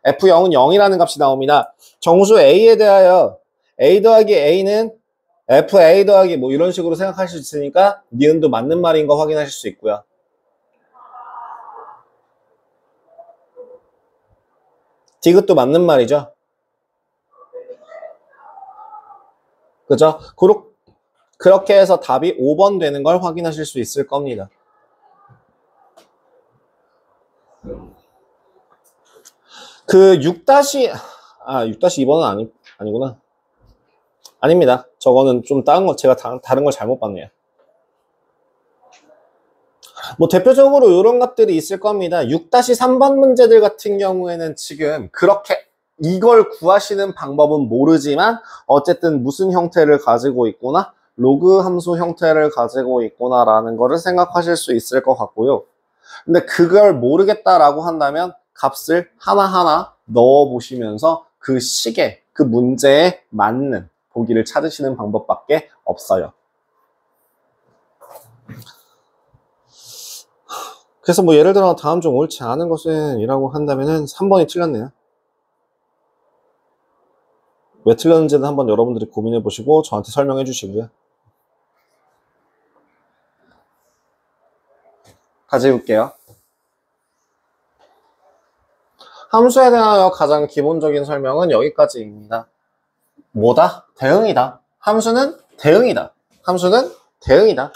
F0은 0이라는 값이 나옵니다. 정수 A에 대하여 A 더하기 A는 FA 더하기 뭐 이런 식으로 생각하실 수 있으니까 니은도 맞는 말인 거 확인하실 수 있고요. 디귿도 맞는 말이죠. 그죠? 그렇게 해서 답이 5번 되는 걸 확인하실 수 있을 겁니다. 그 6-2번은 아니구나. 아닙니다. 저거는 좀 제가 다른 걸 잘못 봤네요. 뭐 대표적으로 이런 것들이 있을 겁니다. 6-3번 문제들 같은 경우에는 지금 그렇게 이걸 구하시는 방법은 모르지만 어쨌든 무슨 형태를 가지고 있구나, 로그 함수 형태를 가지고 있구나 라는 거를 생각하실 수 있을 것 같고요. 근데 그걸 모르겠다라고 한다면 값을 하나하나 넣어 보시면서 그 식에, 그 문제에 맞는 보기를 찾으시는 방법밖에 없어요. 그래서 뭐 예를 들어 다음 중 옳지 않은 것은 이라고 한다면은 3번이 틀렸네요. 왜 틀렸는지는 한번 여러분들이 고민해 보시고 저한테 설명해 주시고요. 가져올게요. 함수에 대하여 가장 기본적인 설명은 여기까지입니다. 뭐다? 대응이다. 함수는 대응이다. 함수는 대응이다.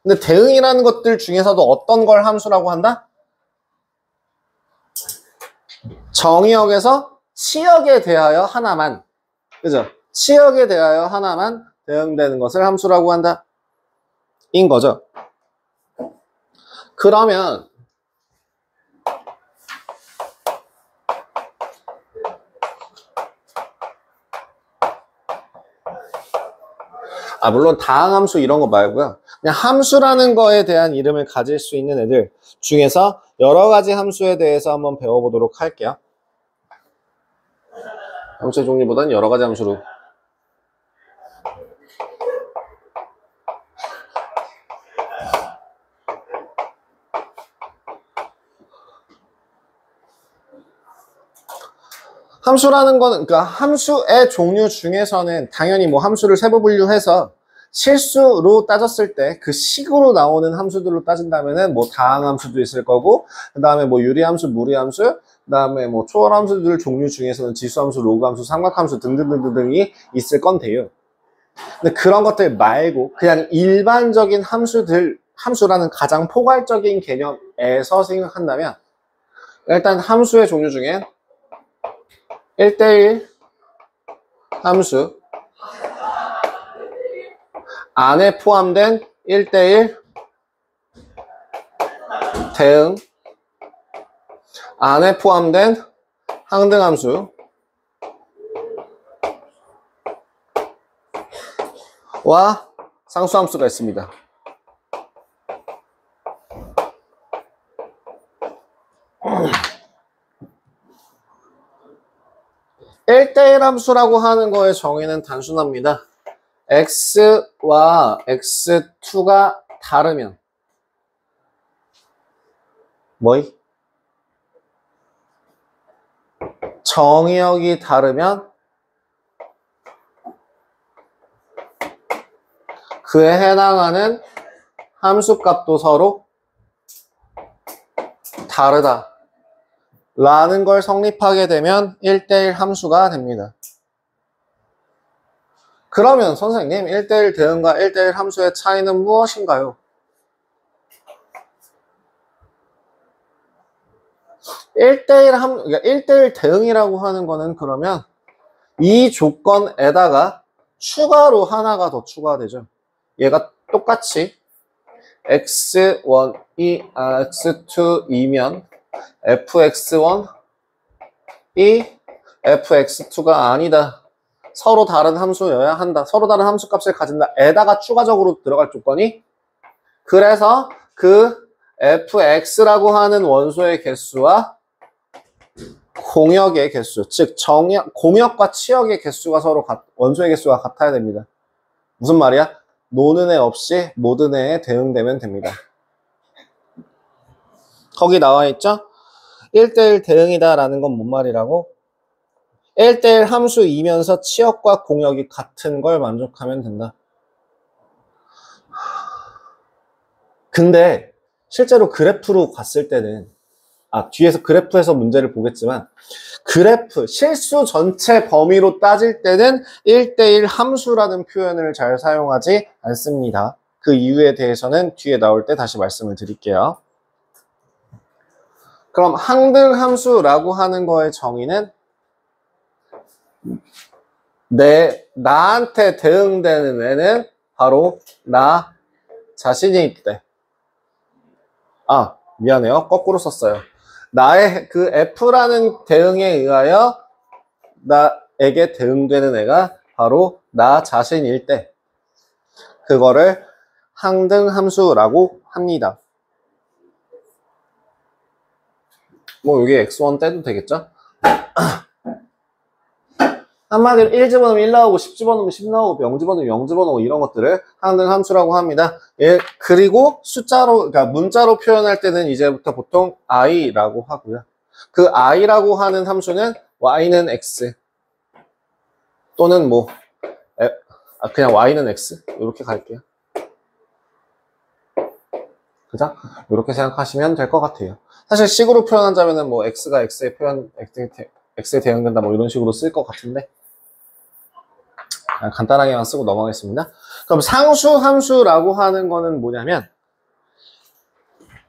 근데 대응이라는 것들 중에서도 어떤 걸 함수라고 한다? 정의역에서 치역에 대하여 하나만, 그죠? 치역에 대하여 하나만 대응되는 것을 함수라고 한다. 인 거죠. 그러면 물론 다항함수 이런 거 말고요. 그냥 함수라는 거에 대한 이름을 가질 수 있는 애들 중에서 여러 가지 함수에 대해서 한번 배워보도록 할게요. 함수의 종류보다는 여러 가지 함수로. 함수라는 거는, 그러니까 함수의 종류 중에서는 당연히 뭐 함수를 세부 분류해서 실수로 따졌을 때 그 식으로 나오는 함수들로 따진다면은 뭐 다항함수도 있을 거고, 그 다음에 뭐 유리함수, 무리함수, 그 다음에 뭐 초월함수들 종류 중에서는 지수함수, 로그함수, 삼각함수 등등등등이 있을 건데요. 근데 그런 것들 말고 그냥 일반적인 함수라는 가장 포괄적인 개념에서 생각한다면 일단 함수의 종류 중에 1대1 함수 안에 포함된 1대1 대응 안에 포함된 항등함수 와 상수함수가 있습니다. 1대1 함수라고 하는 거의 정의는 단순합니다. x와 x2가 다르면 뭐이? 정의역이 다르면 그에 해당하는 함수값도 서로 다르다 라는 걸 성립하게 되면 1대1 함수가 됩니다. 그러면 선생님 1대1 대응과 1대1 함수의 차이는 무엇인가요? 1대1 대응이라고 하는 거는 그러면 이 조건에다가 추가로 하나가 더 추가되죠. 얘가 똑같이 x1이 x2이면 fx1이 fx2가 아니다. 서로 다른 함수여야 한다. 서로 다른 함수 값을 가진다. 에다가 추가적으로 들어갈 조건이 그래서 그 fx라고 하는 원소의 개수와 공역의 개수, 즉 공역과 치역의 개수가 서로 원소의 개수가 같아야 됩니다. 무슨 말이야? 노는 애 없이 모든 애에 대응되면 됩니다. 거기 나와 있죠? 1대1 대응이다 라는 건 뭔 말이라고? 1대1 함수이면서 치역과 공역이 같은 걸 만족하면 된다. 근데 실제로 그래프로 갔을 때는 뒤에서 그래프에서 문제를 보겠지만 그래프, 실수 전체 범위로 따질 때는 1대1 함수라는 표현을 잘 사용하지 않습니다. 그 이유에 대해서는 뒤에 나올 때 다시 말씀을 드릴게요. 그럼 항등함수라고 하는 거의 정의는 나한테 대응되는 애는 바로 나 자신일 때. 미안해요. 거꾸로 썼어요. 나의 그 F라는 대응에 의하여 나에게 대응되는 애가 바로 나 자신일 때. 그거를 항등함수라고 합니다. 뭐 여기 x1 떼도 되겠죠? 한마디로 1 집어넣으면 1 나오고 10 집어넣으면 10 나오고 0 집어넣으면 0 집어넣고 이런 것들을 항등함수라고 합니다. 그리고 숫자로, 그러니까 문자로 표현할 때는 이제부터 보통 i라고 하고요. 그 i라고 하는 함수는 y는 x 또는 뭐 그냥 y는 x 이렇게 갈게요. 그죠? 이렇게 생각하시면 될 것 같아요. 사실 식으로 표현하자면은 뭐 x가 x에 대응된다 뭐 이런 식으로 쓸 것 같은데 간단하게만 쓰고 넘어가겠습니다. 그럼 상수함수라고 하는 거는 뭐냐면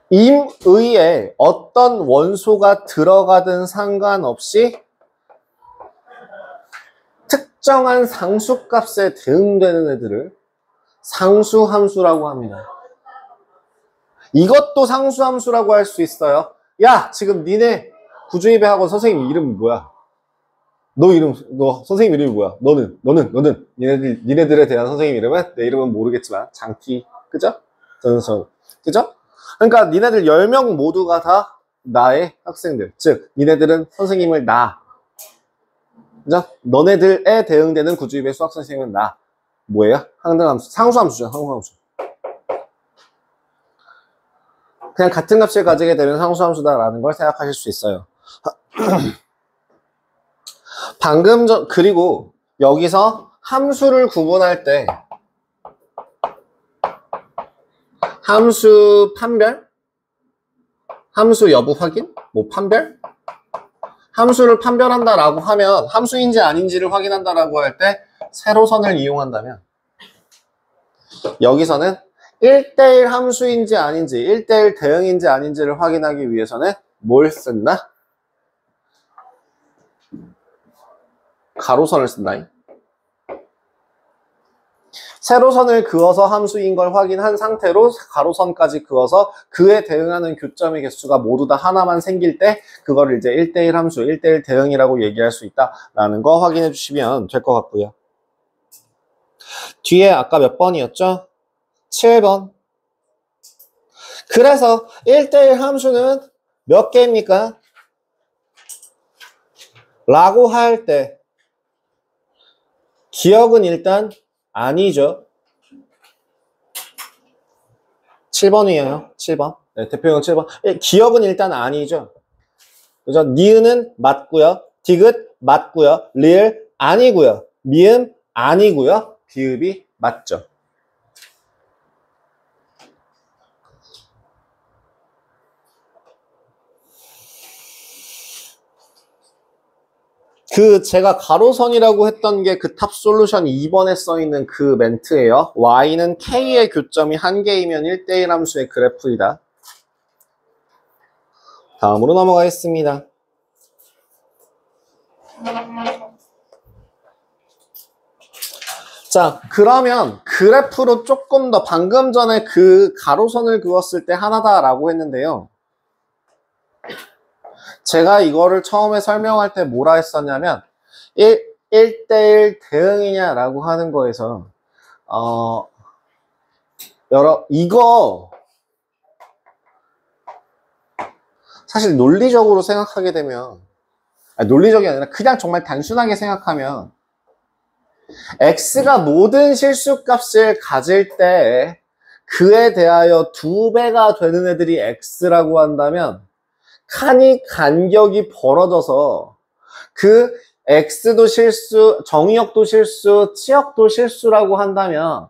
임의에 어떤 원소가 들어가든 상관없이 특정한 상수값에 대응되는 애들을 상수함수라고 합니다. 이것도 상수함수라고 할 수 있어요. 야, 지금 니네 구주입에 학원 선생님 이름이 뭐야? 너 선생님 이름이 뭐야? 너는. 니네들에 대한 선생님 이름은 내 이름은 모르겠지만 장티, 그죠? 그죠? 그러니까 니네들 10명 모두가 다 나의 학생들. 즉, 니네들은 선생님을 그죠? 너네들에 대응되는 구주입의 수학 선생님은 뭐예요? 항등함수, 상수함수죠, 상수함수. 그냥 같은 값을 가지게 되면 상수함수다라는 걸 생각하실 수 있어요. 그리고 여기서 함수를 구분할 때 함수 판별? 함수 여부 확인? 뭐 판별? 함수를 판별한다라고 하면 함수인지 아닌지를 확인한다라고 할 때 세로선을 이용한다면 여기서는 1대1 함수인지 아닌지 1대1 대응인지 아닌지를 확인하기 위해서는 뭘 쓴다? 가로선을 쓴다. 세로선을 그어서 함수인 걸 확인한 상태로 가로선까지 그어서 그에 대응하는 교점의 개수가 모두 다 하나만 생길 때 그거를 이제 1대1 함수, 1대1 대응이라고 얘기할 수 있다라는 거 확인해 주시면 될 것 같고요. 뒤에 아까 몇 번이었죠? 7번. 그래서 1대1 함수는 몇 개입니까? 라고 할 때 기억은 일단 아니죠. 7번이에요. 7번. 네, 대표형 7번. 기억은 일단 아니죠. 그죠? 니은은 맞고요. 디귿 맞고요. 리을 아니고요. 미음 아니고요. 비읍이 맞죠. 제가 가로선이라고 했던 게 그 탑 솔루션 2번에 써있는 그 멘트예요. y는 k의 교점이 1개이면 1대1 함수의 그래프이다. 다음으로 넘어가겠습니다. 자, 그러면 그래프로 조금 더 방금 전에 그 가로선을 그었을 때 하나다라고 했는데요. 제가 이거를 처음에 설명할 때 뭐라 했었냐면 1대1 대응이냐라고 하는 거에서 이거 사실 논리적으로 생각하게 되면 논리적이 아니라 그냥 정말 단순하게 생각하면 x가 모든 실수값을 가질 때 그에 대하여 2배가 되는 애들이 x라고 한다면 칸이 간격이 벌어져서 그 x도 실수, 정의역도 실수, 치역도 실수라고 한다면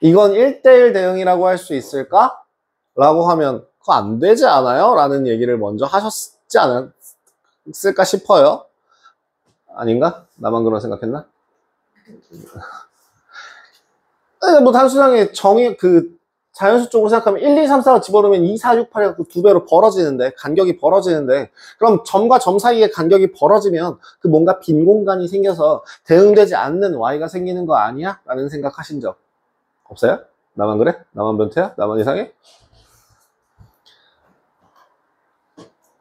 이건 1대1 대응이라고 할 수 있을까? 라고 하면 그거 안 되지 않아요? 라는 얘기를 먼저 하셨지 않았을까 싶어요. 아닌가? 나만 그런 생각했나? 뭐 단순하게 자연수 쪽으로 생각하면 1, 2, 3, 4가 집어넣으면 2, 4, 6, 8이 2배로 벌어지는데, 간격이 벌어지는데, 그럼 점과 점 사이에 간격이 벌어지면 그 뭔가 빈 공간이 생겨서 대응되지 않는 y가 생기는 거 아니야? 라는 생각하신 적 없어요? 나만 그래? 나만 변태야? 나만 이상해?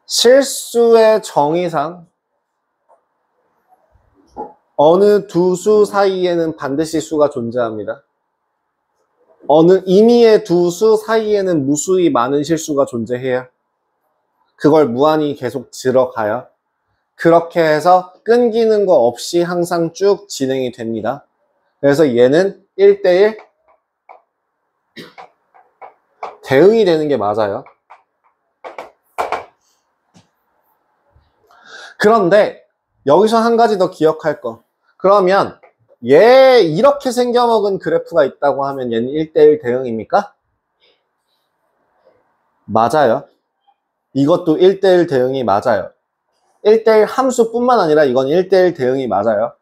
실수의 정의상 어느 두 수 사이에는 반드시 수가 존재합니다. 어느 임의의 두 수 사이에는 무수히 많은 실수가 존재해요. 그걸 무한히 계속 들어가요. 그렇게 해서 끊기는 거 없이 항상 쭉 진행이 됩니다. 그래서 얘는 1대1 대응이 되는 게 맞아요. 그런데 여기서 한 가지 더 기억할 거. 그러면 얘 이렇게 생겨먹은 그래프가 있다고 하면 얘는 1대1 대응입니까? 맞아요. 이것도 1대1 대응이 맞아요. 1대1 함수뿐만 아니라 이건 1대1 대응이 맞아요.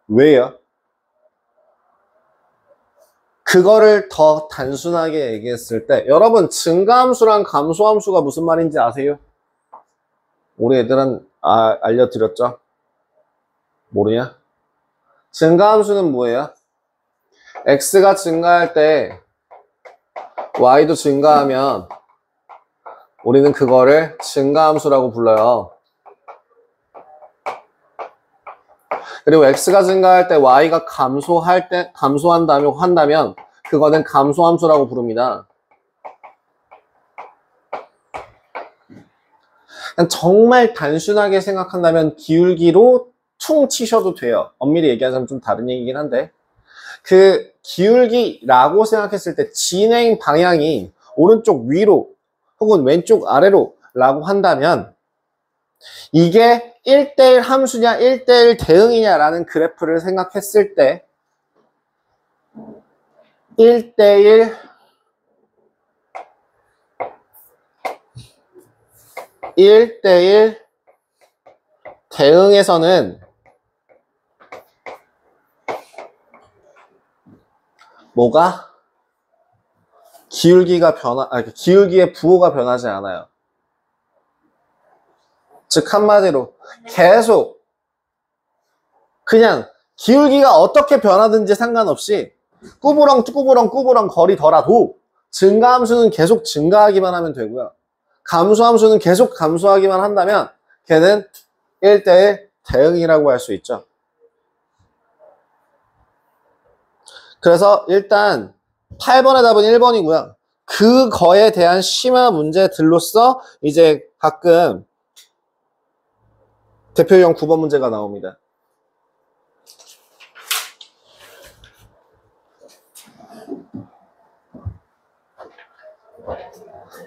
왜요? 그거를 더 단순하게 얘기했을 때 여러분 증가함수랑 감소함수가 무슨 말인지 아세요? 우리 애들은 알려드렸죠? 모르냐? 증가함수는 뭐예요? x가 증가할 때 y도 증가하면 우리는 그거를 증가함수라고 불러요. 그리고 x가 증가할 때 y가 감소한다면 그거는 감소함수라고 부릅니다. 정말 단순하게 생각한다면 기울기로 퉁 치셔도 돼요. 엄밀히 얘기하자면 좀 다른 얘기긴 한데 그 기울기라고 생각했을 때 진행 방향이 오른쪽 위로 혹은 왼쪽 아래로 라고 한다면 이게 1대1 함수냐 1대1 대응이냐 라는 그래프를 생각했을 때 1대1 1대1 대응에서는 뭐가? 기울기의 부호가 변하지 않아요. 즉 한마디로 계속 그냥 기울기가 어떻게 변하든지 상관없이 꾸부렁 거리더라도 증가함수는 계속 증가하기만 하면 되고요. 감소함수는 계속 감소하기만 한다면 걔는 1대1 대응이라고 할 수 있죠. 그래서 일단 8번의 답은 1번이고요. 그거에 대한 심화 문제들로서 이제 가끔 대표 유형 9번 문제가 나옵니다.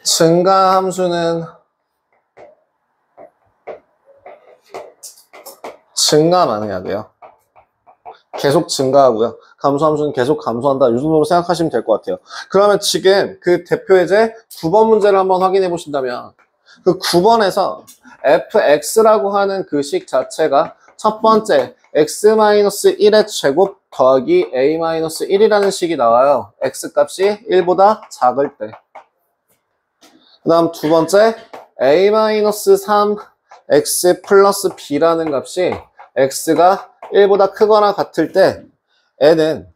증가함수는 증가만 해야 돼요. 계속 증가하고요. 감소함수는 계속 감소한다. 이 정도로 생각하시면 될 것 같아요. 그러면 지금 그 대표 예제 9번 문제를 한번 확인해 보신다면 그 9번에서 fx라고 하는 그 식 자체가 첫 번째 x-1의 제곱 더하기 a-1이라는 식이 나와요. x값이 1보다 작을 때. 그 다음 두 번째 a-3 x 플러스 b라는 값이 x가 1보다 크거나 같을 때 n은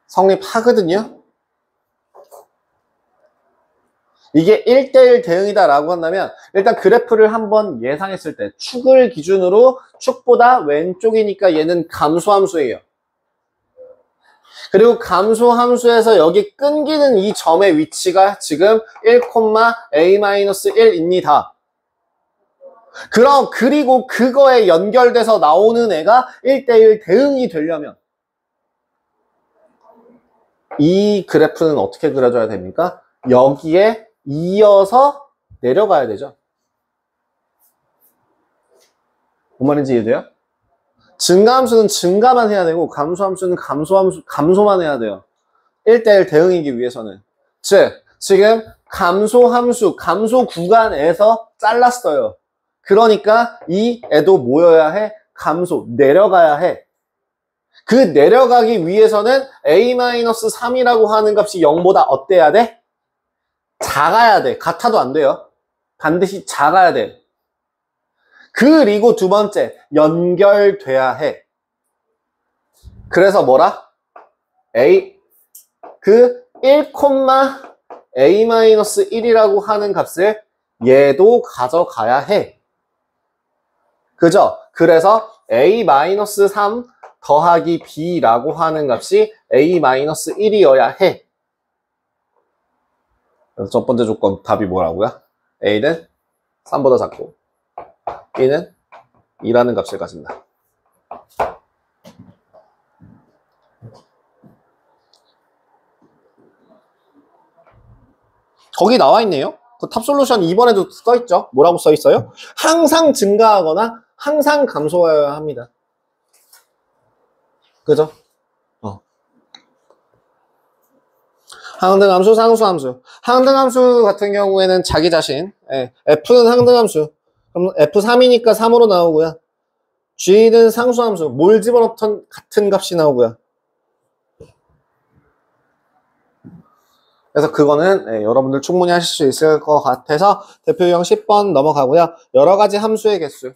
성립하거든요. 이게 1대1 대응이다 라고 한다면 일단 그래프를 한번 예상했을 때 축을 기준으로 축보다 왼쪽이니까 얘는 감소함수예요. 그리고 감소함수에서 여기 끊기는 이 점의 위치가 지금 1,a-1입니다. 그리고 그거에 연결돼서 나오는 애가 1대1 대응이 되려면 이 그래프는 어떻게 그려줘야 됩니까? 여기에 이어서 내려가야 되죠. 뭔 말인지 이해돼요? 증가함수는 증가만 해야 되고 감소함수는 감소만 해야 돼요. 1대1 대응이기 위해서는. 즉 지금 감소함수, 감소 구간에서 잘랐어요. 그러니까 이 애도 모여야 해. 감소, 내려가야 해. 그 내려가기 위해서는 a-3이라고 하는 값이 0보다 어때야 돼? 작아야 돼. 같아도 안 돼요. 반드시 작아야 돼. 그리고 두 번째, 연결돼야 해. 그래서 뭐라? 그 1,a-1이라고 하는 값을 얘도 가져가야 해. 그죠? 그래서 a-3 더하기 b라고 하는 값이 a-1이어야 해. 그래서 첫 번째 조건 답이 뭐라고요? a는 3보다 작고 b는 2라는 값을 가진다. 거기 나와 있네요. 그 탑솔루션 2번에도 써있죠. 뭐라고 써있어요? 항상 증가하거나 항상 감소해야 합니다. 그죠? 항등함수, 상수함수. 항등함수 같은 경우에는 자기 자신, F는 항등함수. 그럼 F3이니까 3으로 나오고요. G는 상수함수, 뭘 집어넣던 같은 값이 나오고요. 그래서 그거는 여러분들 충분히 하실 수 있을 것 같아서 대표 유형 10번 넘어가고요. 여러 가지 함수의 개수.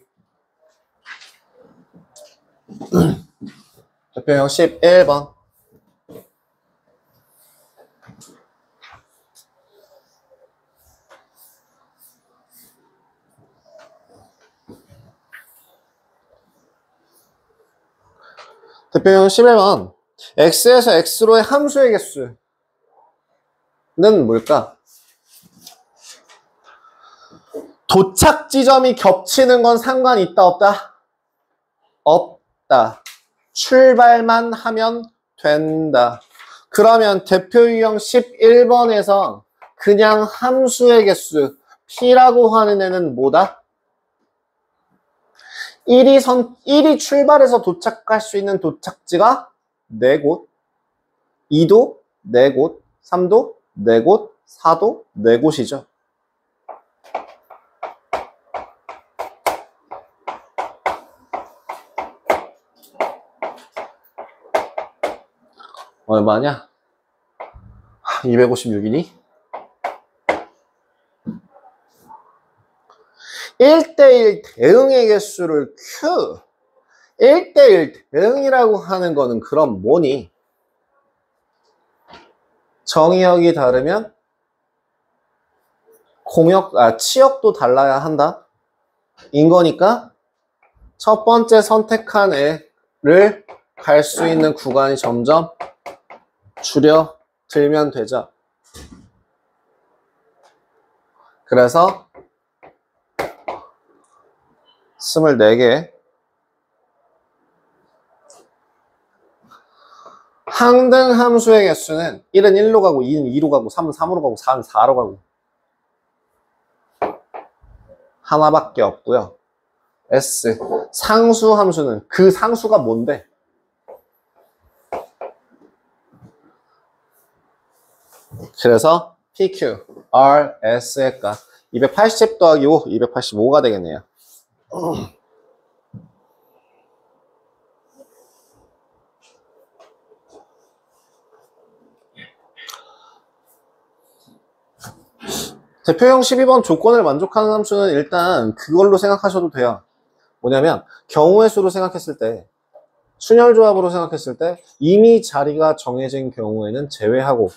대표 유형 11번. 대표형 11번 x에서 x로의 함수의 개수는 뭘까? 도착 지점이 겹치는 건 상관이 있다 없다? 없다. 출발만 하면 된다. 그러면 대표 유형 11번에서 그냥 함수의 개수 p라고 하는 애는 뭐다? 1이 출발해서 도착할 수 있는 도착지가 4곳, 2도 4곳, 3도 4곳, 4도 4곳이죠. 얼마냐? 256이니? 1대1 대응의 개수를 Q. 1대1 대응이라고 하는 거는 그럼 뭐니? 정의역이 다르면 치역도 달라야 한다? 인 거니까 첫 번째 선택한 애를 갈 수 있는 구간이 점점 줄여들면 되죠. 그래서 24개 항등 함수의 개수는 1은 1로 가고 2는 2로 가고 3은 3으로 가고 4는 4로 가고 하나밖에 없고요. S 상수 함수는 그 상수가 뭔데? 그래서 PQ, R, S의 값 280 더하기 5, 285가 되겠네요. 대표형 12번 조건을 만족하는 함수는 일단 그걸로 생각하셔도 돼요. 뭐냐면 경우의 수로 생각했을 때, 순열조합으로 생각했을 때 이미 자리가 정해진 경우에는 제외하고,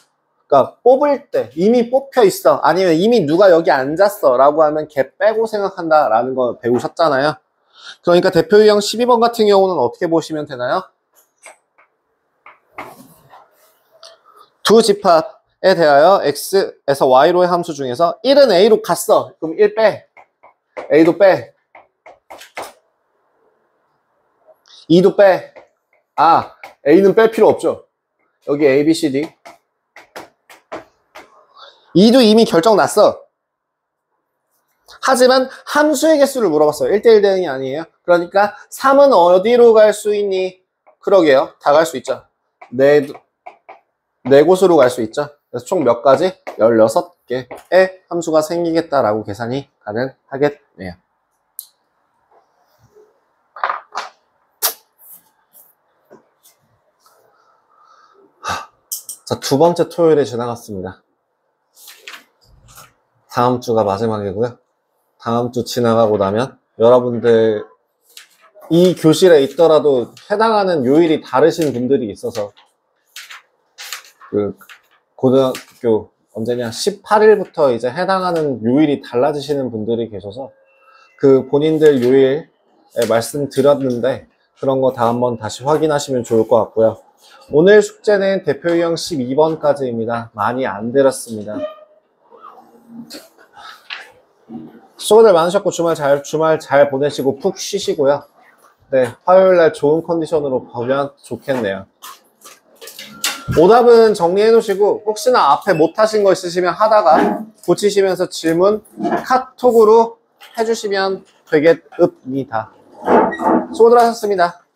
그러니까 뽑을 때 이미 뽑혀 있어, 아니면 이미 누가 여기 앉았어 라고 하면 걔 빼고 생각한다 라는 거 배우셨잖아요. 그러니까 대표형 12번 같은 경우는 어떻게 보시면 되나요? 두 집합에 대하여 x에서 y로의 함수 중에서 1은 a로 갔어. 그럼 1 빼. a도 빼. 2도 빼. a는 뺄 필요 없죠. 여기 a, b, c, d. 2도 이미 결정 났어. 하지만 함수의 개수를 물어봤어요. 1대1 대응이 아니에요. 그러니까 3은 어디로 갈 수 있니? 그러게요. 다 갈 수 있죠. 네 곳으로 갈 수 있죠. 그래서 총 몇 가지? 16개의 함수가 생기겠다라고 계산이 가능하겠네요. 자, 두 번째 토요일에 지나갔습니다. 다음 주가 마지막이고요. 다음 주 지나가고 나면 여러분들 이 교실에 있더라도 해당하는 요일이 다르신 분들이 있어서 그 고등학교 언제냐 18일부터 이제 해당하는 요일이 달라지시는 분들이 계셔서 그 본인들 요일에 말씀드렸는데 그런 거 다 한번 다시 확인하시면 좋을 것 같고요. 오늘 숙제는 대표 유형 12번까지입니다. 많이 안 들었습니다. 수고들 많으셨고 주말 잘 보내시고 푹 쉬시고요. 네, 화요일날 좋은 컨디션으로 보면 좋겠네요. 오답은 정리해 놓으시고 혹시나 앞에 못하신 거 있으시면 하다가 고치시면서 질문 카톡으로 해주시면 되겠습니다. 수고들 하셨습니다.